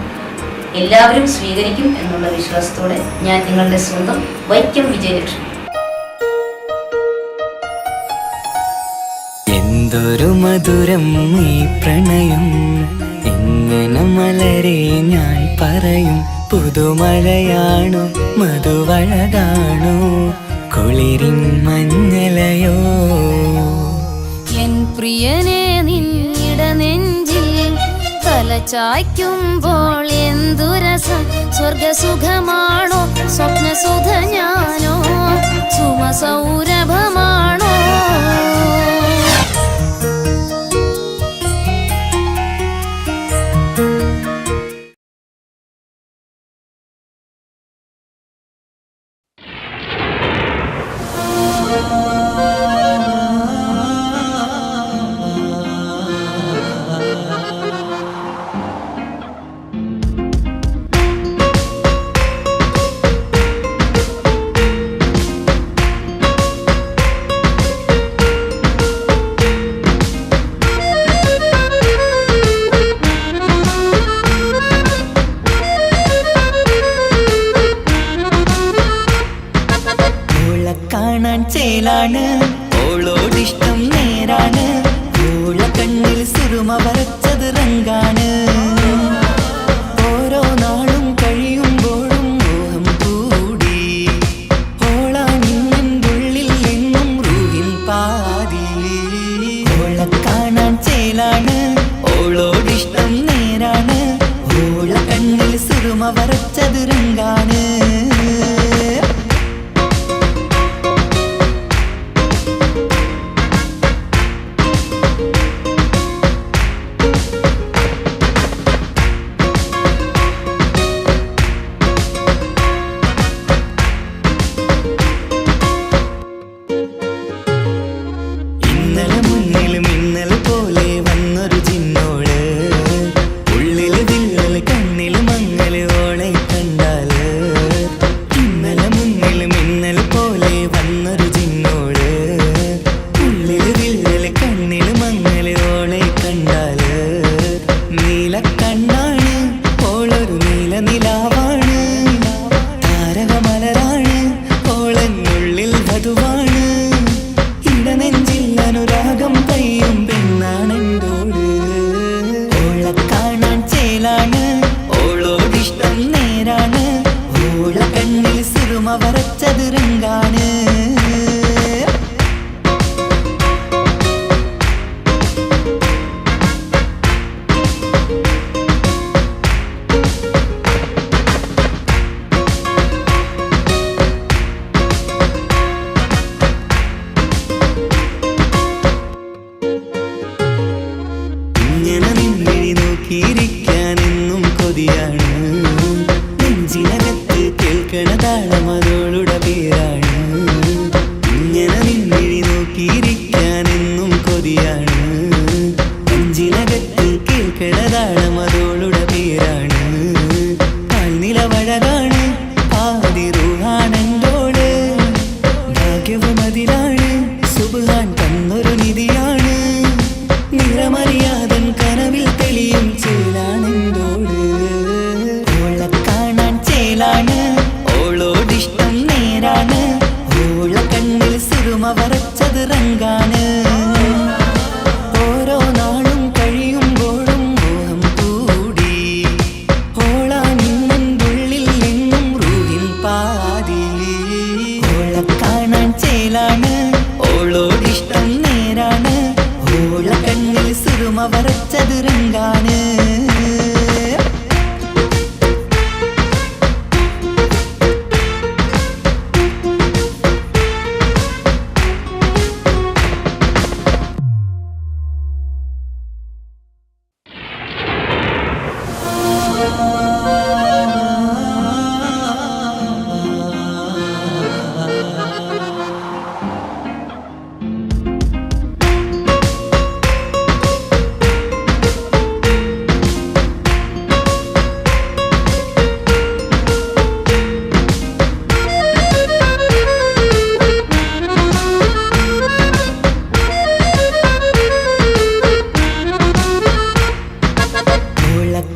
എല്ലാവരും സ്വീകരിക്കും എന്നുള്ള വിശ്വാസത്തോടെ ഞാൻ നിങ്ങളുടെ സ്വന്തം വൈക്കം വിജയലക്ഷ്മി. എന്തൊരു മധുരം ഈ പ്രണയം, എങ്ങനെ മലരെ ഞാൻ പറയും. പുതുമഴയാണോ മധുവഴകാണോ കുളിരിൻ മഞ്ഞലയോ. എൻ പ്രിയനെ നിന്നിട നെഞ്ചിൽ തലചായ്ക്കുമ്പോൾ എന്തു രസം. സ്വർഗസുഖമാണോ സ്വപ്നസുധ ഞാനോ സുമസൗരഭമാണോ. ചേലാണ് ഓളോടിഷ്ടം നേരാണ്. ഓള കണ്ണിൽ സുറുമ വരച്ചത് റങ്കാണ്. ഓരോ നാളും കഴിയുമ്പോഴും മോഹം കൂടി. ഓളാണിന്നുള്ളിൽ എന്നും റൂഹിൻ പാതി. ഓള കാണാൻ ചേലാണ് ഓളോടിഷ്ടം നേരാണ്. ഓള കണ്ണിൽ സുറുമ വരച്ചത് റങ്കാണ്. വരച്ചത് രംഗാണ്. ഇങ്ങനെ നിന്നിഴി നോക്കിയിരിക്കാനെന്നും കൊതിയാണ്. നെഞ്ചിനകത്ത് കേൾക്കണ താളം അതോളുടെ പേരാണ്. ഇങ്ങനെ നിന്നിഴി നോക്കിയിരിക്കാനെന്നും കൊതിയാണ്. നെഞ്ചിനകത്ത് കേൾക്കണ താളം അതോളുടെ പേരാണ്. കാൽനിലവഴകാണ് ആദി റൂഹാനെന്തോട്. ഭാഗ്യവും അതിലാണ് സുബ്ഹാൻ തന്നൊരു നിധിയാണ്. നിറമറിയാതൻ കനവിൽ തെളിയും ചേലാണെന്തോട്. ഓളെ കാണാൻ ചേലാണ് ഓളോടിഷ്ടം നേരാണ്. ഓള കണ്ണിൽ സുറുമ വരച്ചത് റങ്കാണ്. ഓരോ നാളും കഴിയുമ്പോഴും മോഹം കൂടി. ഓളാണിന്നുള്ളിൽ എന്നും റൂഹിൻ പാതി. ഓളെ കാണാൻ ചേലാണ് ഓളോടിഷ്ടം നേരാണ്. ഓള കണ്ണിൽ സുറുമ വരച്ചത് രംഗാണ്.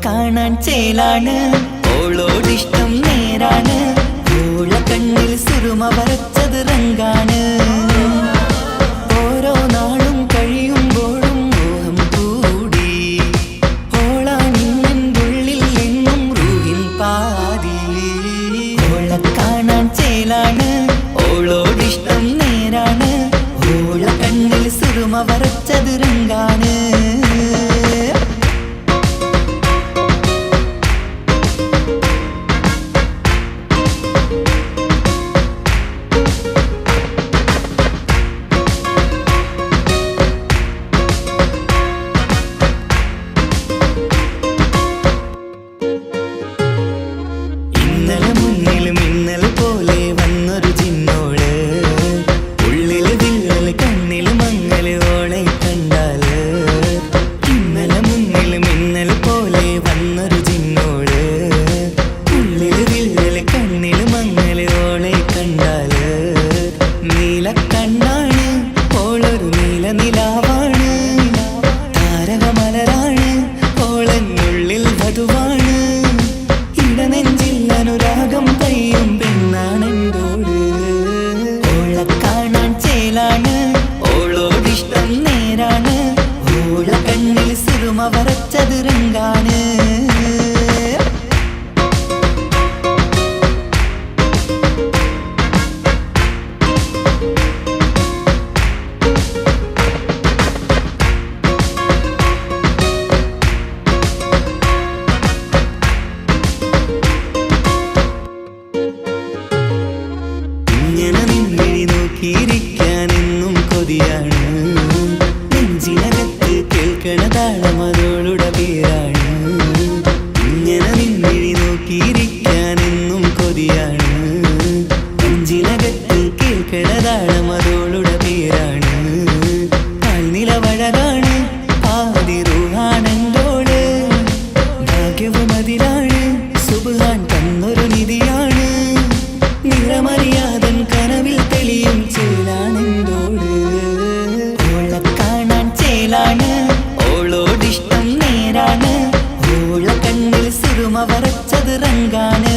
കാണാൻ ചേലാണ് ഓളോടിഷ്ടം നേരാണ്. ഓള കണ്ണിൽ സുറുമ വരച്ചത് റങ്കാണ്. ഓരോ നാളും കഴിയുമ്പോൾ കണ്ണിൽ സുറുമ വരച്ചത് റങ്കാണ്.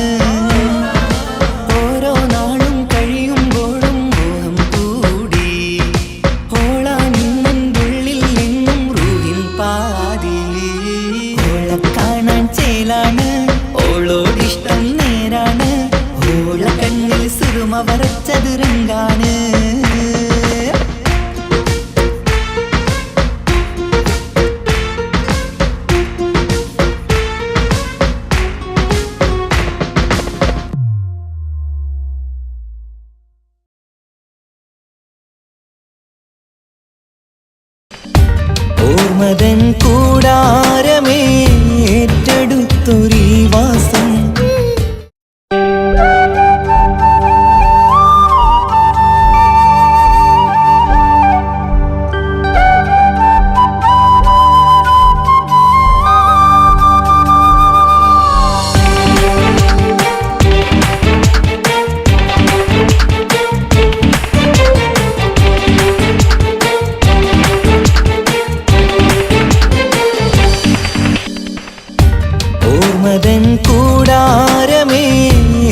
ഓരോ നാളും കഴിയുമ്പോഴും മോഹം കൂടി. ഓളാനിന്നുള്ളിൽ നിന്നും റൂഹിൻ പാതി. ഓളെ കാണാൻ ചേലാണ്, ഓളോടിഷ്ടം നേരാണ്. ഓള കണ്ണിൽ സുറുമ വരച്ചത് റങ്കാണ്. ഓർമ്മതൻ കൂടാരമേ ഏറ്റെടുത്തൊരീ വാസം. ഓർമ്മതൻ കൂടാരമേ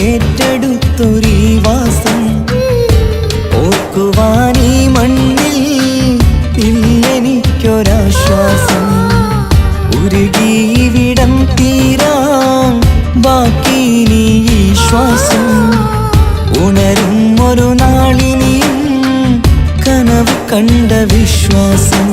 ഏറ്റെടുത്തൊരീ വാസം. ഓർക്കുവാനീ മണ്ണിൽ ഇല്ലെനിക്കൊരാശ്വാസം. ഉരുകിവിടം തീരാൻ ബാക്കി നീ ഈ ശ്വാസം. ഉണരും ഒരു നാളിനിയും കനവ് കണ്ട വിശ്വാസം.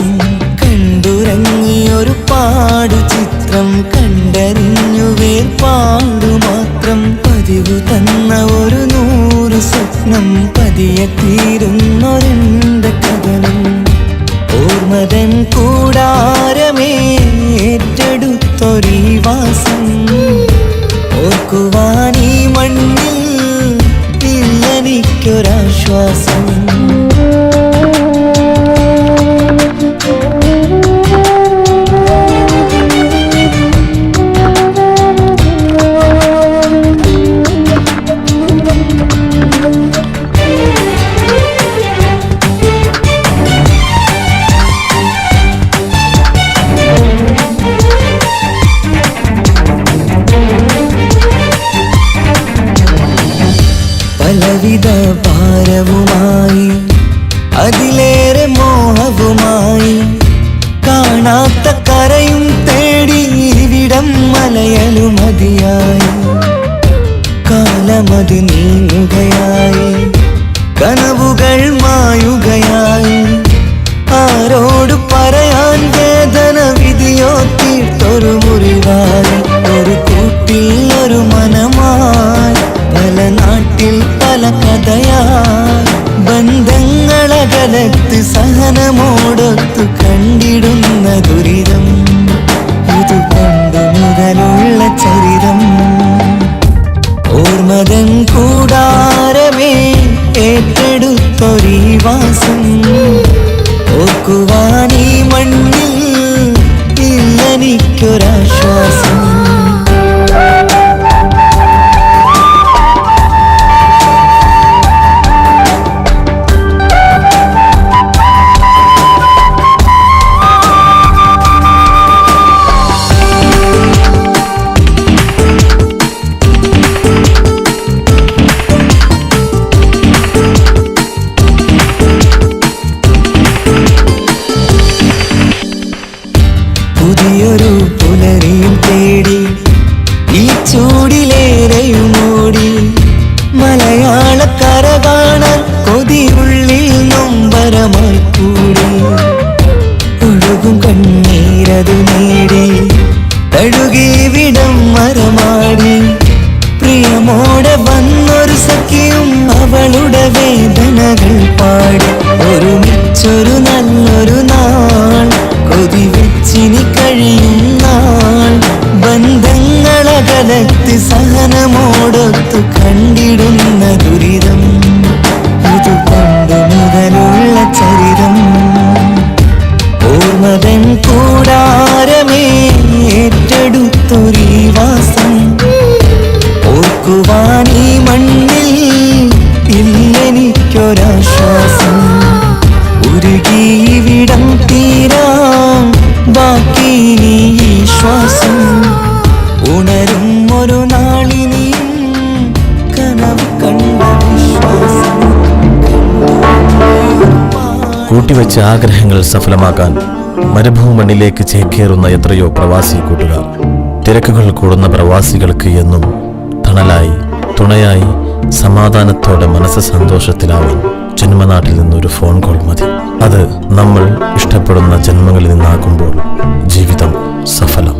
കണ്ടുറങ്ങിയൊരു പാടു ചിത്രം കണ്ടറിഞ്ഞു വേർപാടു മാത്രം. പതിവു തന്ന ഒരു 100 സ്വപ്നം പതിയെ തീരുന്നൊരെന്റെ കഥനം. ഓർമ്മതൻ കൂടാരമേ ഏറ്റെടുത്തൊരീ വാസം. ഓർക്കുവാനീ മണ്ണിൽ ഇല്ലെനിക്കൊരാശ്വാസം. പലവിധ ഭാരവുമായി അതിലേറെ മോഹവുമായി കാണാത്ത കരയും തേടി ഇവിടം മലയലു മതിയായി. കാലമത് നീങ്ങുകയായി, കനവുകൾ മായുകയായി. ആരോട് പറയാൻ വേദന വിധിയോ തീർത്തൊരു മുറിവായി. ഒരു കൂട്ടിൽ ഒരു മനമായി, പല നാട്ടിൽ പല കഥയായി. ബന്ധങ്ങളകലത്ത് സഹനമോടൊത്തു കണ്ടിടുന്ന ദുരിതം. ഇത് പണ്ട് മുതലുള്ള ചരിതം. ഓർമ്മതൻ കൂടാരമേ ഏറ്റെടുത്തൊരീ വാസം. ഓർക്കുവാനീ മണ്ണിൽ ഇല്ലെനിക്കൊരാശ്വാസം. പുതിയൊരു പുലരിയും തേടി ഈ ചൂടിലേറെയുമോടി. മലയാളക്കര കാണാൻ കൊതിയുള്ളിൽ നൊമ്പരമായി കൂടി. ഒഴുകും കണ്ണീരതു നേടി തഴുകി വിടം മരമാടി. പ്രിയമോടെ വന്നൊരു സഖിയും അവളുടെ വേദനകൾ പാടി. ഒരുമിച്ചൊരു നല്ലൊരു നാൾ കൊതി വെച്ചിനി കഴിയും നാൾ. ബന്ധങ്ങളകലത്ത് സഹനമോടൊത്തു കണ്ടിടുന്ന ദുരിതം. ഇത് പണ്ട് മുതലുള്ള ചരിതം. ഓർമ്മതൻ കൂടാരമേ ഏറ്റെടുത്തൊരീ വാസം. ഓർക്കുവാനീ മണ്ണിൽ ഇല്ലെനിക്കൊരാശ്വാസം. തീരാൻ ബാക്കി നീ ഈ ശ്വാസം. മാറ്റിവെച്ച ആഗ്രഹങ്ങൾ സഫലമാക്കാൻ മരുഭൂമണ്ണിലേക്ക് ചേക്കേറുന്ന എത്രയോ പ്രവാസി കൂട്ടുകാർ. തിരക്കുകൾ കൂടുന്ന പ്രവാസികൾക്ക് എന്നും തണലായി, തുണയായി, സമാധാനത്തോടെ മനസ്സ് സന്തോഷത്തിലാവാൻ ജന്മനാട്ടിൽ നിന്നൊരു ഫോൺ കോൾ മതി. അത് നമ്മൾ ഇഷ്ടപ്പെടുന്ന ജന്മങ്ങളിൽ നിന്നാകുമ്പോൾ ജീവിതം സഫലം.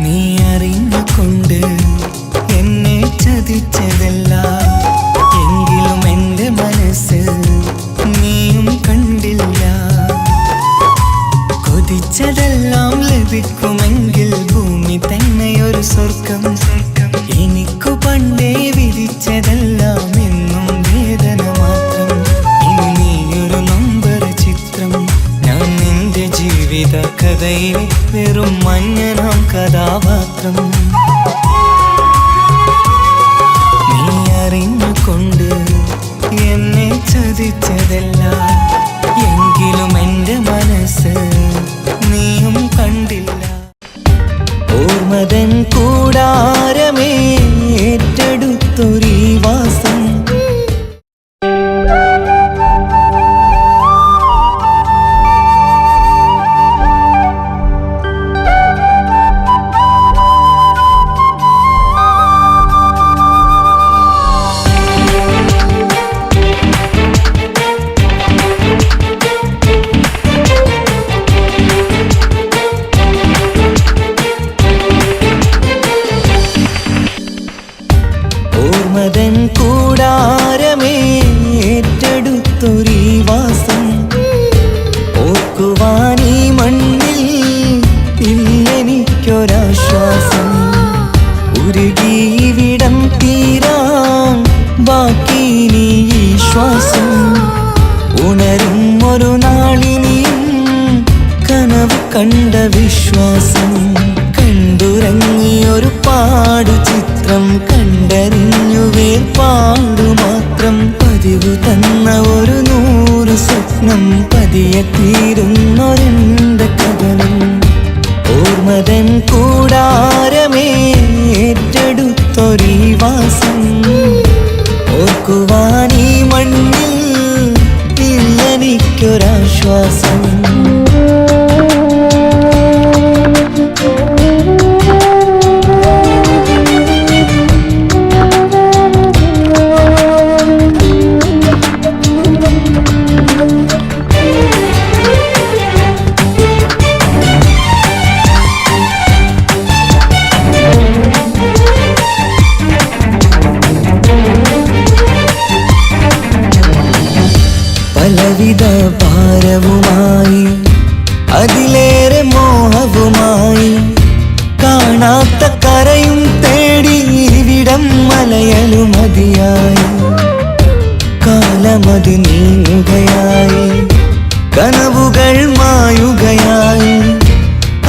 നീ അറിഞ്ഞുകൊണ്ട് എന്നെ ചതിച്ചതല്ല, എങ്കിലും എൻ്റെ മനസ്സ് നീയും കണ്ടില്ല. കൊതിച്ചതെല്ലാം ലഭിക്കുമെങ്കിൽ ഭൂമി തന്നെ ഒരു സ്വർഗം. എനിക്കു പണ്ടേ വിധിച്ചതെല്ലാം എന്നും വേദന മാത്രം. ഇനി നീയൊരു നമ്പർ ചിത്രം, ഞാൻ നിന്റെ ജീവിത കഥയിൽ വെറും മഞ്ഞനാം കഥാപാത്രം. നീ അറിഞ്ഞുകൊണ്ട് എന്നെ ചതിച്ചതല്ല, എങ്കിലും എൻ്റെ മനസ്സ് നീയും കണ്ടില്ല. ഓർമ്മതൻ കൂടാരമേ ഏറ്റെടുത്തൊരീ വാസം. ഓർമ്മതൻ കൂടാരമേ ഏറ്റെടുത്തൊരീ വാസം. ഓർക്കുവാനീ മണ്ണിൽ ഇല്ലെനിക്കൊരാശ്വാസം. ഉരുകിവിടം തീരാൻ ബാക്കി നീ ഈ ശ്വാസം. ഉണരും ഒരു നാളിനിയും കനവ് കണ്ട വിശ്വാസം. കണ്ടുറങ്ങിയൊരു പാടു ചിത്രം കണ്ടറിഞ്ഞു വേർപാടു മാത്രം. പതിവ് തന്ന ഒരു 100 സ്വപ്നം പതിയെ തീരുന്നൊരെന്റെ കഥനം. ഓർമ്മതൻ കൂടാരമേ ഏറ്റെടുത്തൊരീ വാസം. ഓർക്കുവാനീ മണ്ണിൽ ഇല്ലെനിക്കൊരാശ്വാസം. പലവിധ ഭാരവുമായി, അതിലേറെ മോഹവുമായി, കാണാത്ത കരയും തേടി ഇവിടം മലയലും മതിയായി. കാലമത് നീങ്ങുകയായി, കനവുകൾ മായുകയായി.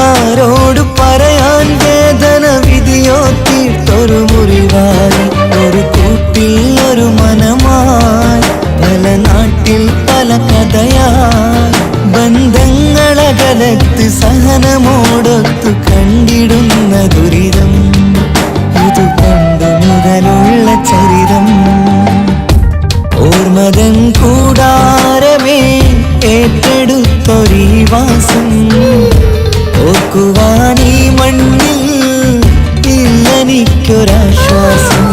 ആരോട് പറയാൻ വേദന വിധിയോ തീർത്തൊരു മുറിവായി. ഒരു കൂട്ടിൽ ഒരു മനമായി, പല നാട്ടിൽ പല കഥയായി. ബന്ധങ്ങളകലത്ത് സഹനമോടൊത്തു കണ്ടിടുന്ന ദുരിതം. ഇത് പണ്ടു മുതലുള്ള ചരിതം. ഓർമ്മതൻ കൂടാരമേ ഏറ്റെടുത്തൊരീ വാസം. ഓർക്കുവാനീ മണ്ണിൽ ഇല്ലെനിക്കൊരാശ്വാസം.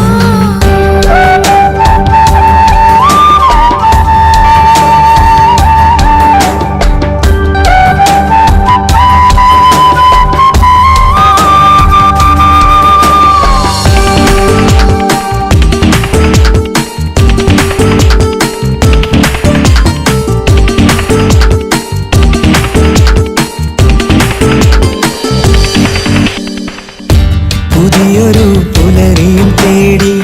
പുതിയൊരു പുലരിയും തേടി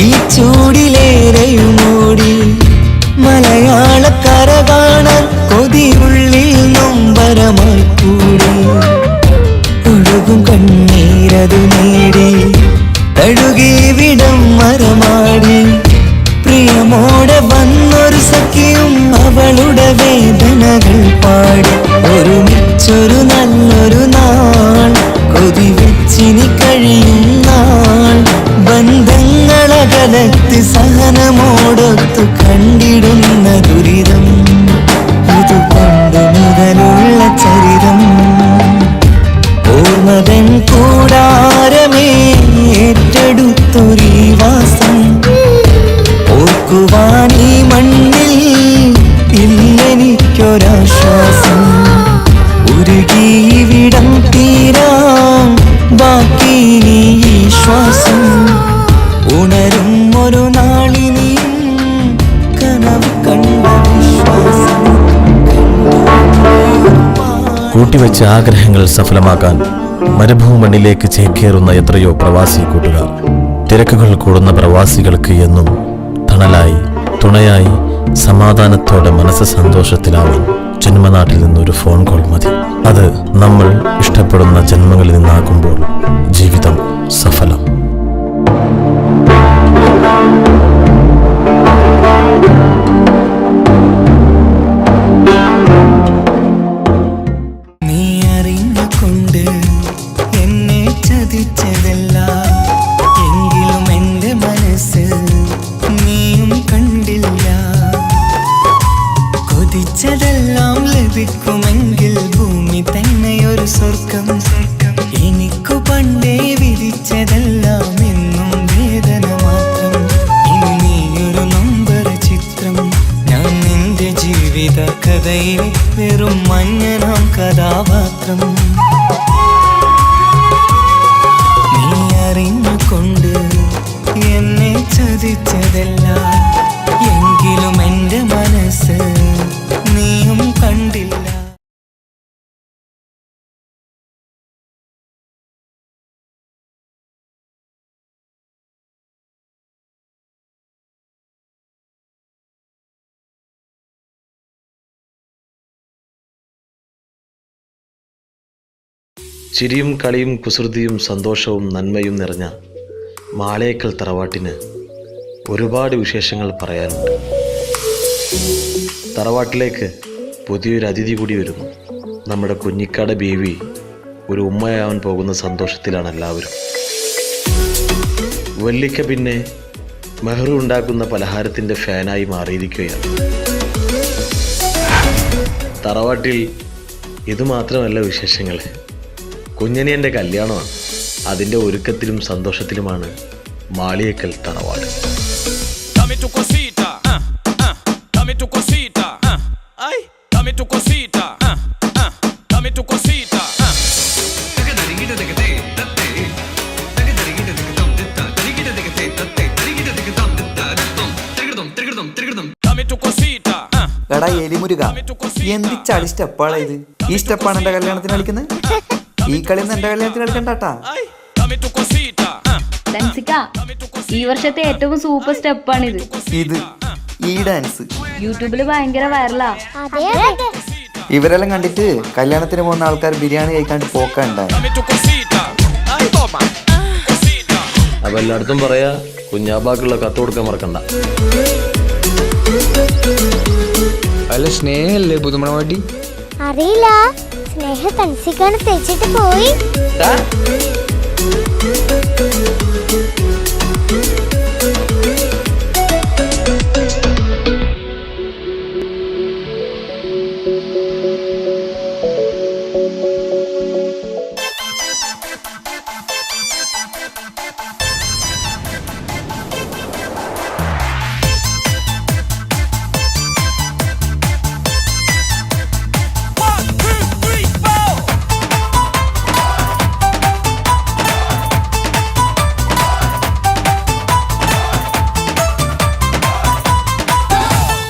ഈ ചൂടിലേറെയുമോടി. മലയാളക്കര കാണാൻ കൊതിയുള്ളിൽ നൊമ്പരമായി കൂടി. ഒഴുകും കണ്ണീരതു നേടി തഴുകിവിടം മരമാടി. പ്രിയമോടെ വന്നൊരു സഖിയും അവളുടെ വേദനകൾ പാടി. ഒരുമിച്ചൊരു നല്ലൊരു നാൾ കൊതിവെച്ച കാലത്ത് സഹനമോടൊത്തു കണ്ടിടുന്ന ദുരിതം ഇതു പണ്ട് മുതലുള്ള ചരിതം ഓർമ്മതൻ കൂടാരമേ ഏറ്റെടുത്തൊരീ വാസം ഓർക്കുവാൻ ഈ മണ്ണിൽ ഇല്ലെനിക്കൊരാശ്വാസം ഉരുകിവിടം തീരാൻ ബാക്കി നീ ഈ ശ്വാസം ഉണരും ഒരു നാളിനിയും കനവ് കണ്ട വിശ്വാസം കൂട്ടിവെച്ച ആഗ്രഹങ്ങൾ സഫലമാക്കാൻ മരുഭൂമണ്ണിലേക്ക് ചേക്കേറുന്ന എത്രയോ പ്രവാസി കൂട്ടുകാർ. തിരക്കുകൾ കൂടുന്ന പ്രവാസികൾക്ക് എന്നും തണലായി തുണയായി സമാധാനത്തോടെ മനസ്സ് സന്തോഷത്തിലാവാൻ ജന്മനാട്ടിൽ നിന്നൊരു ഫോൺ കോൾ മതി. അത് നമ്മൾ ഇഷ്ടപ്പെടുന്ന ജന്മങ്ങളിൽ നിന്നാകുമ്പോൾ ജീവിതം സഫലം. നീ അറിഞ്ഞുകൊണ്ട് എന്നെ ചതിച്ചതല്ല എങ്കിലും എൻ്റെ മനസ്സ് നീയും കണ്ടില്ല. കൊതിച്ചതെല്ലാം ലഭിക്കുമെങ്കിൽ ഭൂമി തന്നെയൊരു സ്വർഗം. എനിക്കു പണ്ടേ വിധിച്ചതെല്ലാം എന്നും വേദന മാത്രം. ഇനി നീയൊരു നമ്പർ ചിത്രം, ഞാൻ നിന്റെ ജീവിത കഥയിൽ വെറും മഞ്ഞനാം കഥാപാത്രം. നീ അറിഞ്ഞുകൊണ്ട് എന്നെ ചതിച്ചതല്ല എങ്കിലും എൻ്റെ മനസ്സ് നീയും കണ്ടില്ല. ചിരിയും കളിയും കുസൃതിയും സന്തോഷവും നന്മയും നിറഞ്ഞ മാളേക്കൽ തറവാട്ടിന് ഒരുപാട് വിശേഷങ്ങൾ പറയാനുണ്ട്. തറവാട്ടിലേക്ക് പുതിയൊരു അതിഥി കൂടി വരുന്നു. നമ്മുടെ കുഞ്ഞിക്കാട് ബേബി ഒരു ഉമ്മയാവാൻ പോകുന്ന സന്തോഷത്തിലാണ് എല്ലാവരും. വല്ലിക്ക പിന്നെ മെഹ്റു ഉണ്ടാക്കുന്ന പലഹാരത്തിൻ്റെ ഫാനായി മാറിയിരിക്കുകയാണ്. തറവാട്ടിൽ ഇതുമാത്രമല്ല വിശേഷങ്ങൾ, കുഞ്ഞനിയൻ്റെ കല്യാണമാണ്. അതിൻ്റെ ഒരുക്കത്തിലും സന്തോഷത്തിലുമാണ് മാളിയേക്കൽ തറവാട്. എടാ എലിമുരുക, എന്ത് ചളി സ്റ്റെപ്പാണ് ഇത്? ഈ സ്റ്റെപ്പാണ് എന്റെ കല്യാണത്തിന് കളിക്കുന്നത്? ഈ കളിയൊന്നും എന്റെ കല്യാണത്തിന് കളിക്കണ്ടാട്ടാ. ഈ വർഷത്തെ ഏറ്റവും സൂപ്പർ സ്റ്റെപ്പാണിത്. ഇത് ഈ ഡാൻസ് യൂട്യൂബിൽ ഭയങ്കര വൈറലാ. ഇവരെല്ലാം കണ്ടിട്ട് കല്യാണത്തിന് പോകുന്ന ആൾക്കാർ ബിരിയാണി കഴിക്കാണ്ട് പോക്കണ്ടായി. അപ്പൊ എല്ലായിടത്തും പറയാ, കുഞ്ഞാബാക്കുള്ള കത്ത് കൊടുക്കാൻ മറക്കണ്ട. അല്ല സ്നേഹല്ലേ പുതുമണവാട്ടി? അറിയില്ല, സ്നേഹ തൻസിക്കാണ് തേച്ചിട്ട് പോയി.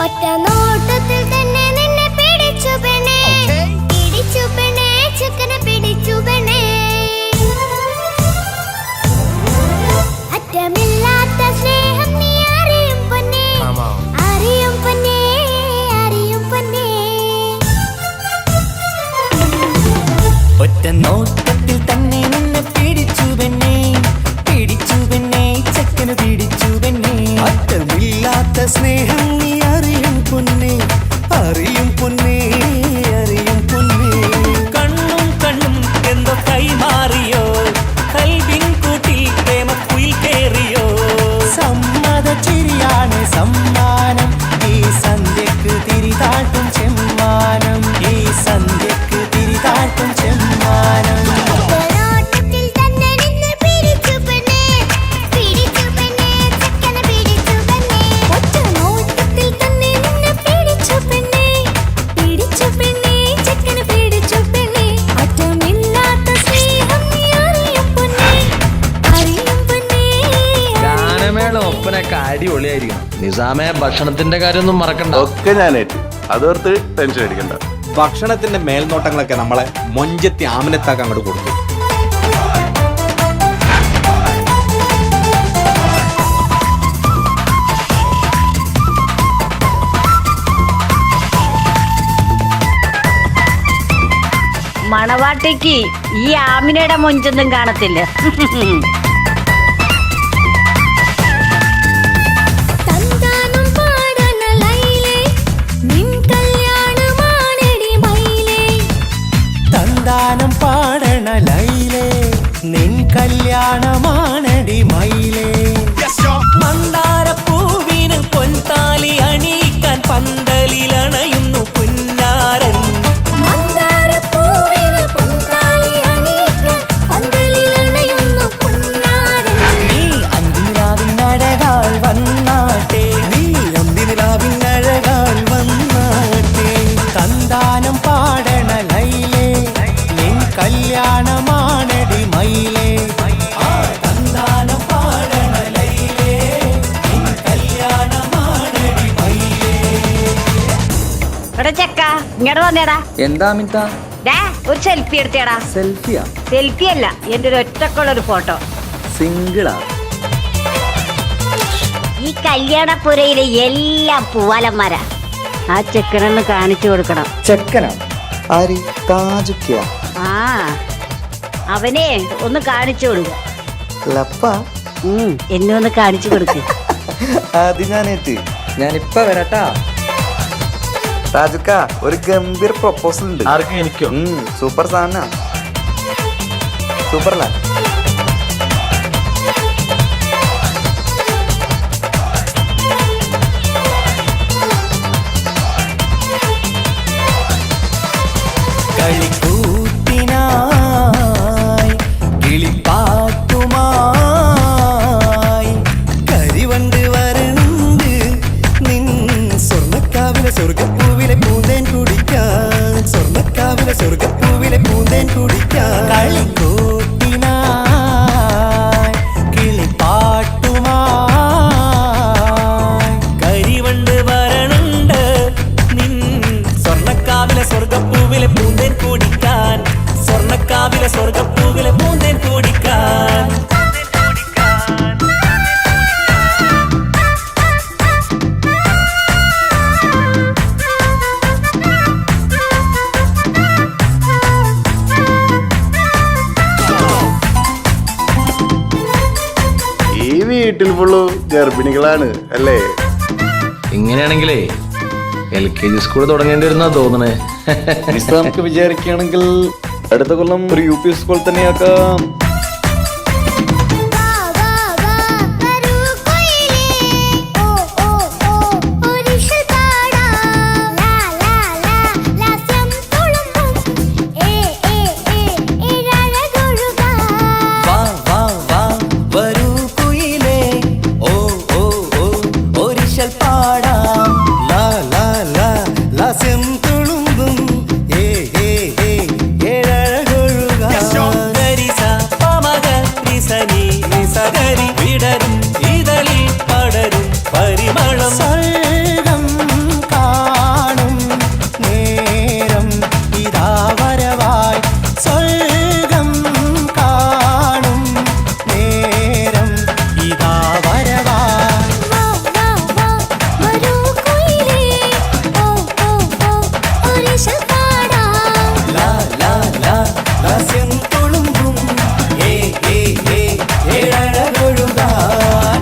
ഒറ്റ നോട്ടത്തിൽ തന്നെ നിന്നെ പിടിച്ചു പെണ്ണേ, പിടിച്ചു പെണ്ണേ, ചക്കന് പിടിച്ചു പെണ്ണേ. അറ്റമില്ലാത്ത സ്നേഹം നീ അറിയും പൊന്നേ, അറിയും പൊന്നേ, അറിയും പൊന്നേ. കണ്ണും കണ്ണും എന്തോ കൈമാറിയോ, കൽവിൻ കൂട്ടിൽ പ്രേമക്കുയിൽ കേറിയോ. സമ്മ നിസാമെ ഭക്ഷണത്തിന്റെ കാര്യമൊന്നും മറക്കണ്ട. ഒക്കെ ഞാൻ ഏറ്റു, അതോർത്ത് ടെൻഷൻ അടിക്കണ്ട. ഭക്ഷണത്തിന്റെ മേൽനോട്ടങ്ങളൊക്കെ നമ്മളെ മൊഞ്ചത്തി ആമിനത്താക്ക് അങ്ങോട്ട് കൊടുക്കും. മണവാട്ടിക്ക് ഈ ആമിനയുടെ മൊഞ്ചൊന്നും കാണത്തില്ല. തന്താനം പാടണ ലൈലേ നിൻ കല്യാണമാണടി മയിലേ. മന്ദാരപ്പൂവിന് പൊൻതാലി അണിയിക്കാൻ പന്തലിലണയുന്നു പുന്നാരൻ. നീ അന്തിനിലാവിനഴകാൽ വന്നാട്ടെ, നീ അന്തിനിലാവിനഴകാൽ വന്നാട്ടെ. തന്താനം പാടണ ലൈലേ നിൻ കല്യാണമാണടി മയിലേ. തന്താനം പാടണ ലൈലേ നിൻ കല്യാണമാണടി മയിലേ. എടാ ചെക്ക ഇങ്ങോട്ട് വന്നേടാ. എന്താ അമിത? ഒരു സെൽഫി എടുത്തേടാ. സെൽഫിയാ? സെൽഫി അല്ല, എന്റെ ഒരു ഒറ്റക്കുള്ളൊരു ഫോട്ടോ. സിംഗിളാ? ഈ കല്യാണപ്പുരയിലെ എല്ലാം പൂവാലന്മാരാ. ആ ചെക്കനൊന്ന് കാണിച്ചു കൊടുക്കണം. ചെക്കനാ? ആര്? താജുക്കിയ? ആ അവനെ ഒന്ന് കാണിച്ചു കൊടുക്ക. ലപ്പ? എന്നെ ഒന്ന് കാണിച്ചു കൊടുക്ക. അത് ഞാനേറ്റ്, ഞാനിപ്പ വരട്ടാ. താജുക്ക, ഒരു ഗംഭീർ പ്രൊപ്പോസൽ ഉണ്ട്. ആർക്കും? എനിക്കോ? സൂപ്പർ സാധന. സൂപ്പർല. കളിക്കൂത്തിനായി കിളിപ്പാട്ടുമായി കരിവണ്ട് വരണ്ട് നിൻ സ്വർണ്ണക്കാവിലെ സ്വർഗപ്പൂവിലെ പൂന്തേൻ കുടിക്കാൻ. സ്വർണ്ണക്കാവിലെ സ്വർഗപ്പൂവിലെ പൂന്തേൻ കുടിക്കാൻ. കളിക്കൂത്തിനായി കിളിപ്പാട്ടുമായി കരിവണ്ട് വരണുണ്ട് നിൻ സ്വർണ്ണക്കാവിലെ സ്വർഗപ്പൂവിലെ പൂന്തേൻ കുടിക്കാൻ. സ്വർണ്ണക്കാവിലെ സ്വർഗപ്പൂവിലെ പൂന്തേൻ കുടിക്കാൻ. ഈ വീട്ടിൽ ഫുള്ള് ഗർഭിണികളാണ് അല്ലേ? ഇങ്ങനെയാണെങ്കിലേ LKG സ്കൂൾ തുടങ്ങേണ്ടി വരുന്നാ തോന്നണേ. നമുക്ക് വിചാരിക്കുകയാണെങ്കിൽ അടുത്ത കൊല്ലം ഒരു UP സ്കൂൾ തന്നെയാക്കാം. വാ വാ വാ വരൂ കുയിലേ, ഓ ഓ ഓ ഒരിശൽ പാടാം. ലാ ലാ ലാ ലാസ്യം തുളുമ്പും ഏ ഏ ഏ ഏഴഴകൊഴുകാം. ഗരിസ പമഗ രിസനി നിസഗരി വിടരും ഇതളിൽ പടരും പരിമളം. സ്വർഗം കാണും നേരം ഇതാ വരവായി. സ്വർഗം കാണും നേരം ഇതാ വരവായി. ലാ ലാ ലാ ലാസ്യം തുളുമ്പും ഏ ഏ ഏ ഏഴഴകൊഴുകാൻ.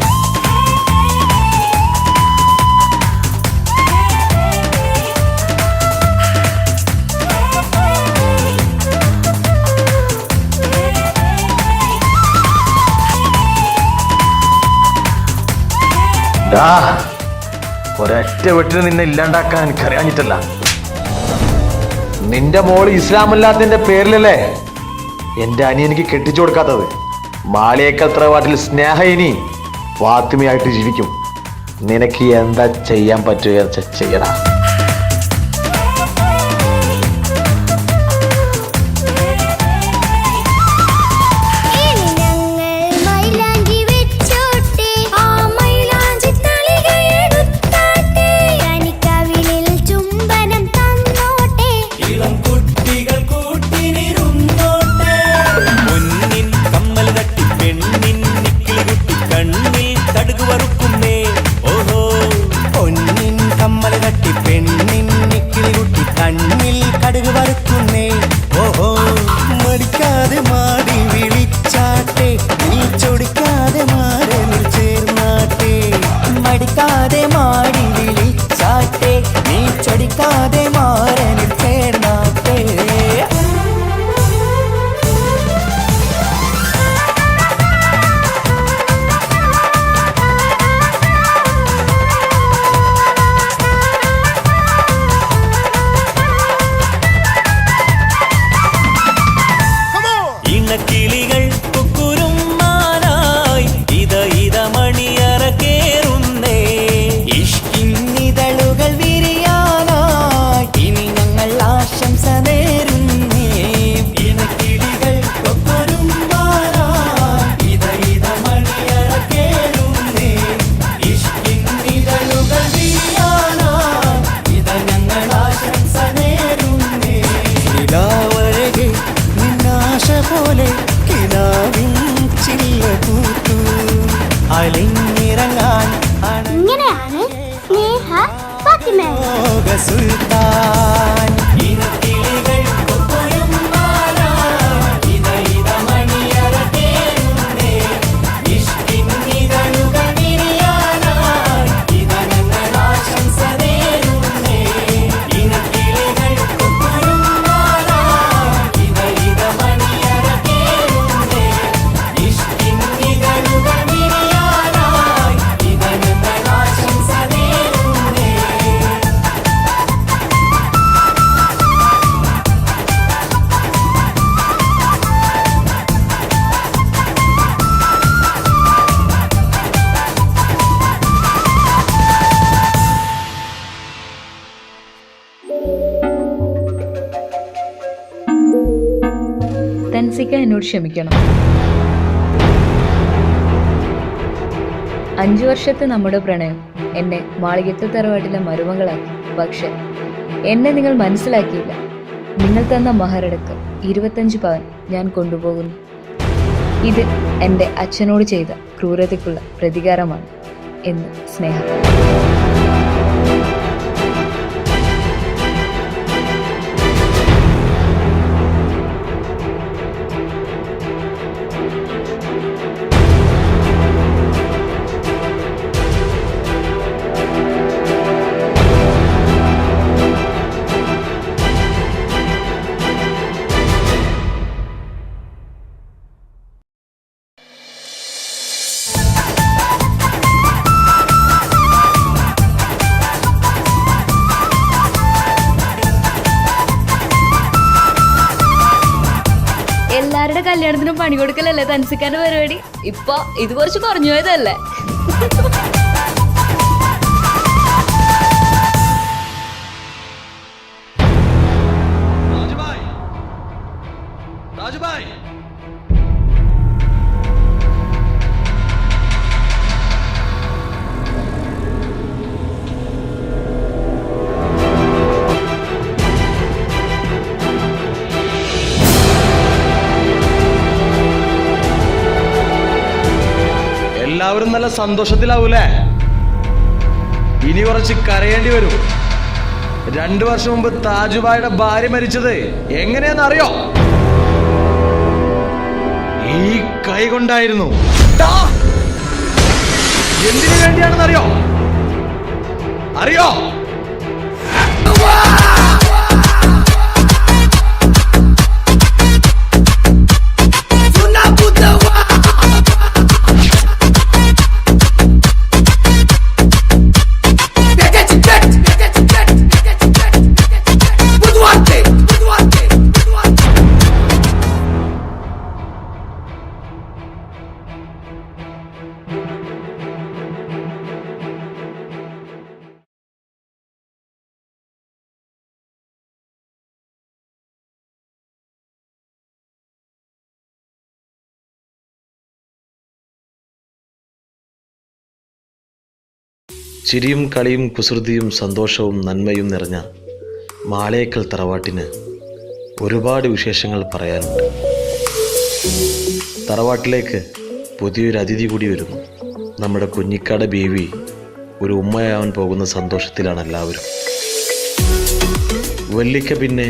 ഒരൊറ്റ വെട്ടിന് നിന്നെ ഇല്ലാണ്ടാക്കാൻ എനിക്കറിയാഞ്ഞിട്ടല്ല. നിന്റെ മോള് ഇസ്ലാമല്ലാത്തതിന്റെ പേരിലല്ലേ എന്റെ അനിയനിക്ക് കെട്ടിച്ചു കൊടുക്കാത്തത്. മാളിയേക്കൽ തറവാട്ടിൽ സ്നേഹയിനി ഫാത്തിമയായിട്ട് ജീവിക്കും. നിനക്ക് എന്താ ചെയ്യാൻ പറ്റുക ചെയ്യടാ. മൈലാഞ്ചി വെച്ചോട്ടെ, ആ മൈലാഞ്ചി തളികയെടു സുൽത്താൻ ഇനക്കിളികൾ കൊക്കൊയുമ്പാനാ ഇത ഇത മണിയറ തേരുന്നേ ഇഷ്കിന്നിതളുകൾ വിരിയാനായി ഇത ഞങ്ങൾ ആശംസ നേരുന്നേ ഇനക്കിളികൾ കൊക്കൊയുമ്പാനാ ഇത ഇത മണിയറ തേരുന്നേ ഇഷ്കിന്നിതളുകൾ വിരിയാനായി ഇത ഞങ്ങൾ ആശംസ നേരുന്നേ തൻസിക്ക എന്നോട് ക്ഷമിക്കണം. 5 വർഷത്തെ നമ്മുടെ പ്രണയം എന്നെ മാളികത്തെ തറവാട്ടിലെ മരുമകളാക്കി. പക്ഷെ എന്നെ നിങ്ങൾ മനസ്സിലാക്കിയില്ല. നിങ്ങൾ തന്ന മഹരടക്കം 25 പവൻ ഞാൻ കൊണ്ടുപോകുന്നു. ഇത് എൻ്റെ അച്ഛനോട് ചെയ്ത ക്രൂരതയ്ക്കുള്ള പ്രതികാരമാണ് എന്ന് സ്നേഹ. എല്ലാവരുടെ കല്യാണത്തിനും പണി കൊടുക്കലല്ലേ തൻസിക്കാന്റെ പരിപാടി. ഇപ്പൊ ഇത് കുറച്ച് കുറഞ്ഞു പോയതല്ലേ? എല്ലാവരും നല്ല സന്തോഷത്തിലാവൂലേ? ഇനി കുറച്ച് കരയേണ്ടി വരും. 2 വർഷം മുമ്പ് താജുബായുടെ ഭാര്യ മരിച്ചത് എങ്ങനെയാന്ന് അറിയോ? ഈ കൈ കൊണ്ടായിരുന്നു. എന്തിനു വേണ്ടിയാണെന്ന് അറിയോ? അറിയോ? ചിരിയും കളിയും കുസൃതിയും സന്തോഷവും നന്മയും നിറഞ്ഞ മാളേക്കൽ തറവാട്ടിന് ഒരുപാട് വിശേഷങ്ങൾ പറയാനുണ്ട്. തറവാട്ടിലേക്ക് പുതിയൊരു അതിഥി കൂടി വരുന്നു. നമ്മുടെ കുഞ്ഞിക്കാട് ബീവി ഒരു ഉമ്മയാവാൻ പോകുന്ന സന്തോഷത്തിലാണ് എല്ലാവരും. വല്ലിക്ക പിന്നെ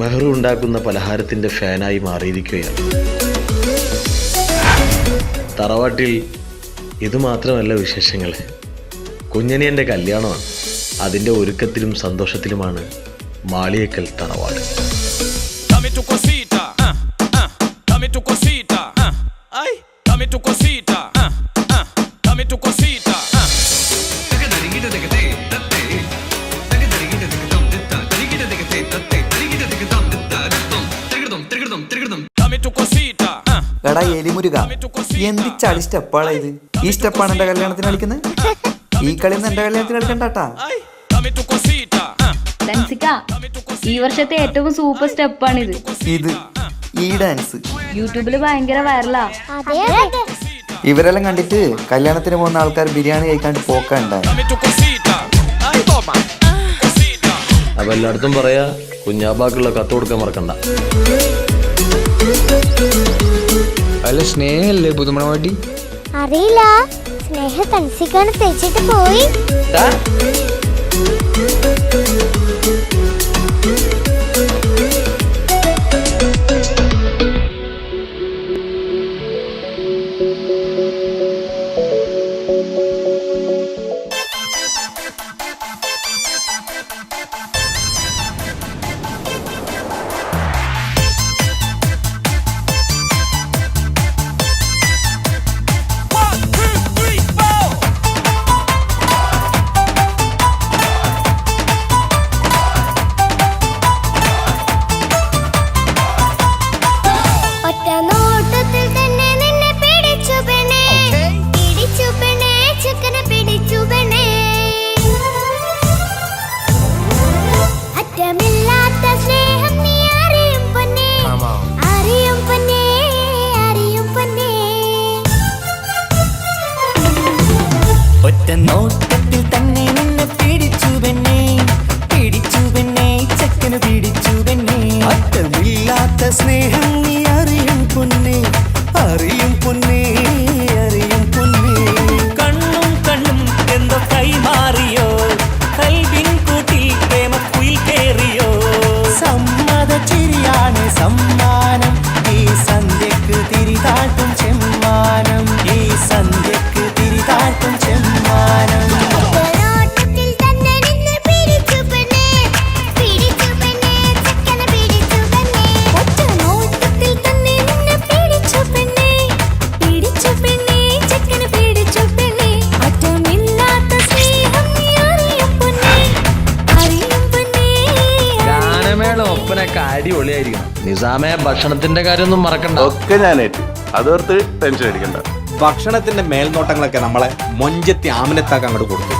മെഹ്റു ഉണ്ടാക്കുന്ന പലഹാരത്തിൻ്റെ ഫാനായി മാറിയിരിക്കുകയാണ്. തറവാട്ടിൽ ഇതുമാത്രമല്ല വിശേഷങ്ങൾ. കുഞ്ഞനിയൻ്റെ കല്യാണമാണ്. അതിൻ്റെ ഒരുക്കത്തിലും സന്തോഷത്തിലുമാണ് മാളിയേക്കൽ തറവാട്. എടാ എലിമുരുക, എന്ത് ചളി സ്റ്റെപ്പാണ് ഇത്? ഈ സ്റ്റെപ്പാണ് എന്റെ കല്യാണത്തിന് കളിക്കുന്നത്? ഈ കളിയൊന്നും എന്റെ കല്യാണത്തിന് കളിക്കണ്ടാട്ടാ. ഈ വർഷത്തെ ഏറ്റവും സൂപ്പർ സ്റ്റെപ്പാണിത്. ഇത് ഈ ഡാൻസ് യൂട്യൂബില് ഭയങ്കര വൈറലാ. ഇവരെല്ലാം കണ്ടിട്ട് കല്യാണത്തിന് പോകുന്ന ആൾക്കാർ ബിരിയാണി കഴിക്കാണ്ട് പോക്കണ്ടായി. അപ്പൊ എല്ലായിടത്തും പറയാ, കുഞ്ഞാബാക്കുള്ള കത്ത് കൊടുക്കാൻ മറക്കണ്ട. അല്ല സ്നേഹല്ലേ പുതുമണവാട്ടി? അറിയില്ല, സ്നേഹ തൻസിക്കാണ് തേച്ചിട്ട് പോയി. സിനിമയുടെ ഒപ്പനൊക്കെ അടിപൊളിയായിരിക്കണം. നിസാമെ ഭക്ഷണത്തിന്റെ കാര്യമൊന്നും മറക്കണ്ട. ഒക്കെ ഞാനേറ്റ്, അതോർത്ത് ടെൻഷൻ അടിക്കണ്ട. ഭക്ഷണത്തിന്റെ മേൽനോട്ടങ്ങളൊക്കെ നമ്മളെ മൊഞ്ചത്തി ആമിനത്താക്ക് അങ്ങോട്ട് കൊടുത്തു.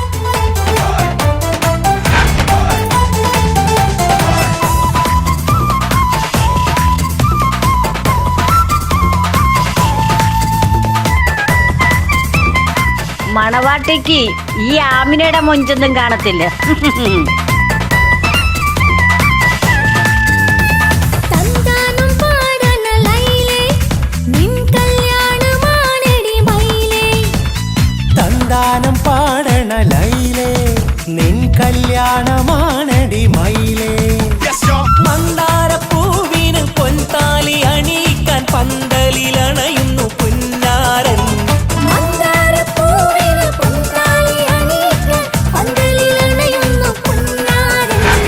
മണവാട്ടിക്ക് ഈ ആമിനയുടെ മൊഞ്ചൊന്നും കാണത്തില്ല. തന്താനം പാടണ ലൈലേ നിൻ കല്യാണമാണടി മയിലേ. മന്ദാരപ്പൂവിന് പൊൻതാലി അണിയിക്കാൻ പന്തലിലണയുന്നു പുന്നാരൻ.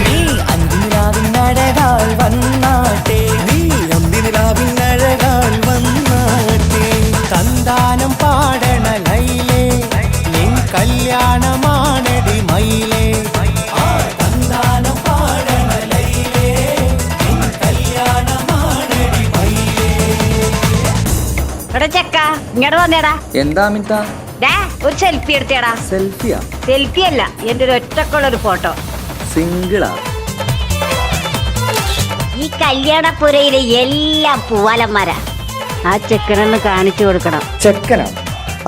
നീ അന്തിനിലാവിനഴകാൽ വന്നാട്ടെ, നീ അന്തിനിലാവിനഴകാൽ വന്നാട്ടെ. തന്താനം പാടണ ലൈലേ നിൻ കല്യാണമാണടി മയിലേ. തന്താനം പാടണ ലൈലേ നിൻ കല്യാണമാണടി മയിലേ. എടാ ചെക്ക ഇങ്ങോട്ട് വന്നേടാ. എന്താ അമിത? ഒരു സെൽഫി എടുത്തേടാ. സെൽഫിയാ? സെൽഫി അല്ല, എന്റെ ഒരു ഒറ്റക്കുള്ളൊരു ഫോട്ടോ. സിംഗിളാ? ഈ കല്യാണപ്പുരയിലെ എല്ലാം പൂവാലന്മാരാ. ആ ചെക്കനൊന്ന് കാണിച്ചു കൊടുക്കണം. ചെക്കനാ?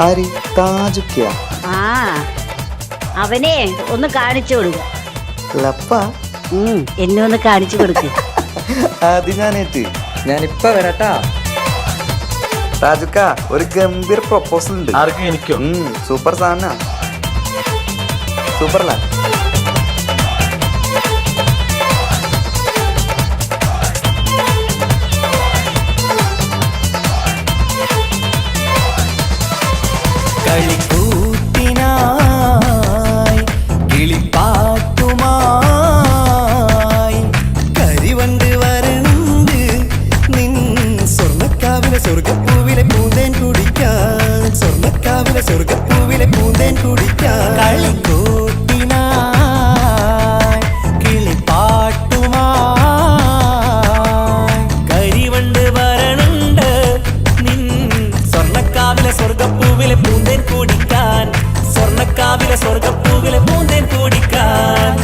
ആര്? താജുക്കിയാ? ആ അവനെ ഒന്ന് കാണിച്ചു കൊടുക്ക. ലപ്പ? എന്നെ ഒന്ന് കാണിച്ചു കൊടുക്ക്. അത് ഞാനേറ്റ്, ഞാനിപ്പ വരട്ടാ. താജുക്ക, ഒരു ഗംഭീർ പ്രൊപ്പോസൽ ഉണ്ട്. ആർക്കും എനിക്കോ? സൂപ്പർ സാധന, സൂപ്പർലാ. കളിക്കൂത്തിനായി കിളിപ്പാട്ടുമായി കരിവണ്ട് വരണ്ട് നിൻ സ്വർണ്ണക്കാവിലെ സ്വർഗപ്പൂവിലെ പൂന്തേൻ കുടിക്കാൻ, സ്വർണ്ണക്കാവിലെ സ്വർഗപ്പൂവിലെ പൂന്തേൻ കുടിക്കാൻ. കളിക്കൂത്തിനായി കിളിപ്പാട്ടുമായി കരിവണ്ട് വരണ്ട് നിൻ സ്വർണ്ണക്കാവിലെ സ്വർഗപ്പൂവിലെ പൂന്തേൻ കുടിക്കാൻ, സ്വർണ്ണക്കാവിലെ സ്വർഗപ്പൂവിലെ പൂന്തേൻ കുടിക്കാൻ.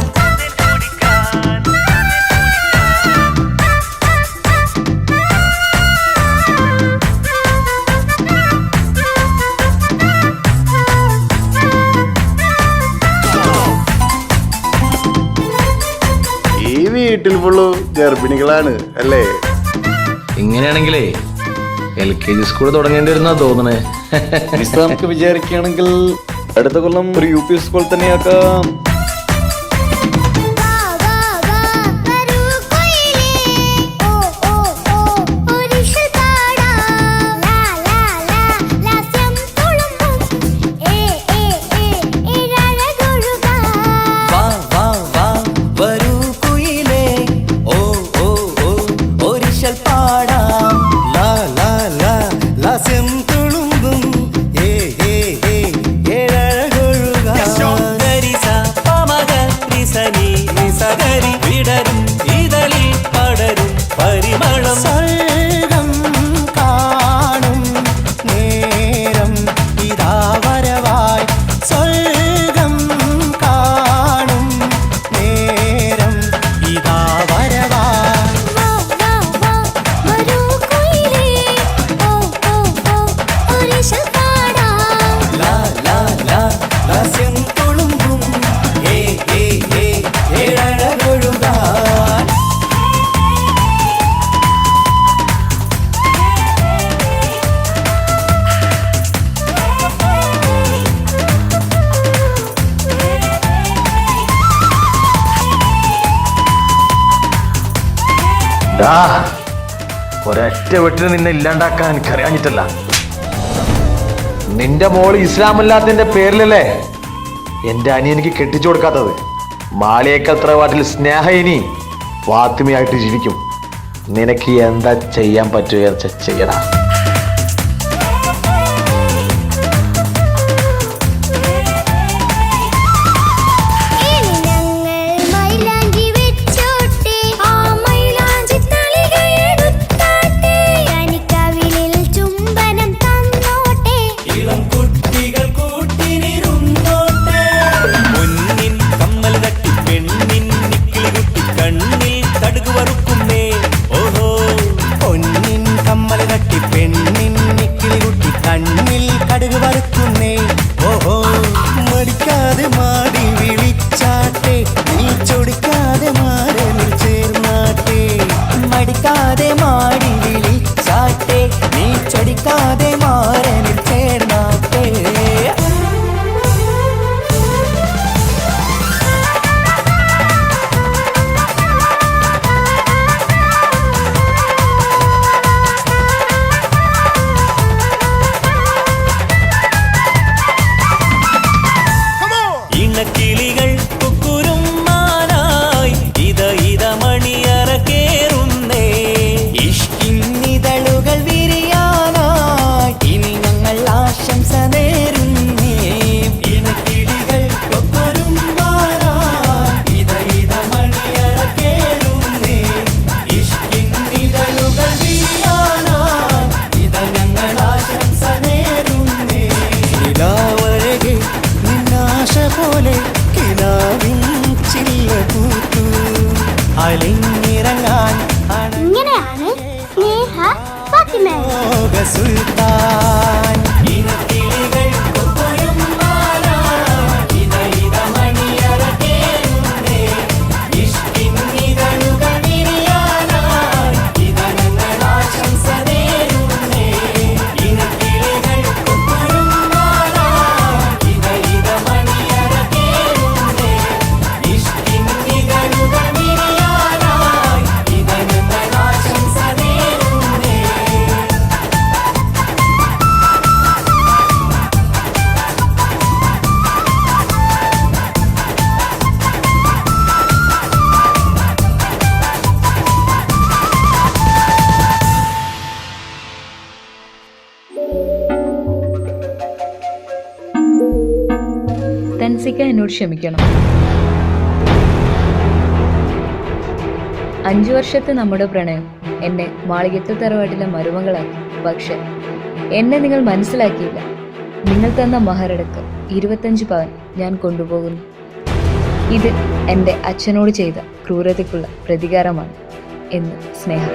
ഈ വീട്ടിൽ ഫുള്ളു ഗർഭിണികളാണ് അല്ലേ? ഇങ്ങനെയാണെങ്കിലേ LKG സ്കൂൾ തുടങ്ങേണ്ടി വരുന്നാ തോന്നണേ. നമുക്ക് വിചാരിക്കുകയാണെങ്കിൽ അടുത്ത കൊല്ലം ഒരു UP സ്കൂൾ തന്നെയാക്കാം. വിടരും ഇതളിൽ പടരും പരിമളം. സ്വർഗം കാണും നേരം ഇതാ വരവായി, സ്വർഗം കാണും നേരം ഇതാ വരവായി. ലാസ്യം തുളുമ്പും ഏഴഴകൊഴുകാൻ. ഒരൊറ്റ വീട്ടിൽ നിന്നെ ഇല്ലാണ്ടാക്കാൻ എനിക്കറിയാഞ്ഞിട്ടല്ല. നിന്റെ മോള് ഇസ്ലാമല്ലാത്തതിന്റെ പേരിലല്ലേ എന്റെ അനിയനിക്ക് കെട്ടിച്ചു കൊടുക്കാത്തത്. മാളിയേക്കൽ തറവാട്ടിൽ സ്നേഹ ഇനി ഫാത്തിമയായിട്ട് ജീവിക്കും. നിനക്ക് എന്താ ചെയ്യാൻ പറ്റുക ചെയ്യടാ. ഞങ്ങൾ മൈലാഞ്ചി വെച്ചോട്ടെ, ആ സുൽത്താൻ ഇനക്കിളികൾ കൊക്കൊയും മാല ഇത ഇത മണിയറ കേറുന്നേ ഇഷ്കിൻ ഇതളുകൾ വിരിയാനായി ഇത ഞങ്ങൾ ആശംസ നേരുന്നേ ഇനക്കിളികൾ കൊക്കൊയും മാല ഇത ഇത മണിയറ കേറുന്നേ ഇഷ്കിൻ ഇതളുകൾ വിരിയാനായി ഇത ഞങ്ങൾ ആശംസ നേരുന്നേ തൻസിക എന്നോട് ക്ഷമിക്കണം. 5 വർഷത്തെ നമ്മുടെ പ്രണയം എന്നെ മാളികത്തെ തറവാട്ടിലെ മരുമകളാക്കി. പക്ഷെ എന്നെ നിങ്ങൾ മനസ്സിലാക്കിയില്ല. നിങ്ങൾ തന്ന മഹരടക്കം 25 പവൻ ഞാൻ കൊണ്ടുപോകുന്നു. ഇത് എൻ്റെ അച്ഛനോട് ചെയ്ത ക്രൂരതയ്ക്കുള്ള പ്രതികാരമാണ് എന്ന് സ്നേഹ.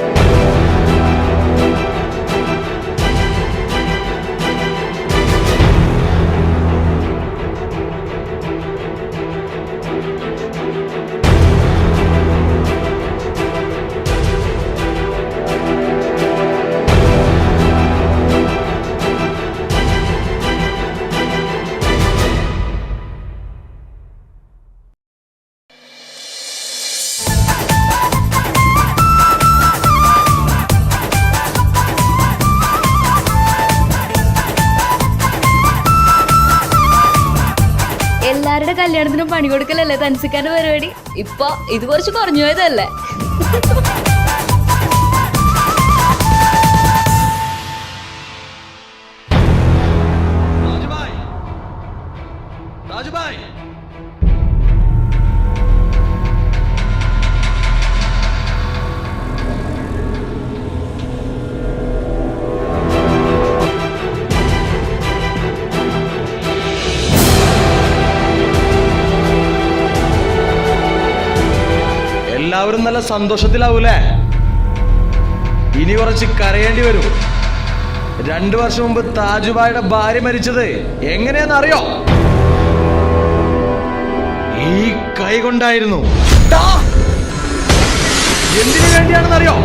എല്ലാവരുടെ കല്യാണത്തിനും പണി കൊടുക്കലല്ലേ തൻസിക്കാന്റെ പരിപാടി. ഇപ്പൊ ഇത് കുറച്ച് കുറഞ്ഞു പോയതല്ലേ? എല്ലാവരും നല്ല സന്തോഷത്തിലാവൂലേ? ഇനി കുറച്ച് കരയേണ്ടി വരും. 2 വർഷം മുമ്പ് താജുബായുടെ ഭാര്യ മരിച്ചത് എങ്ങനെയാന്ന് അറിയോ? ഈ കൈ കൊണ്ടായിരുന്നു. എന്തിനു വേണ്ടിയാണെന്ന് അറിയോ?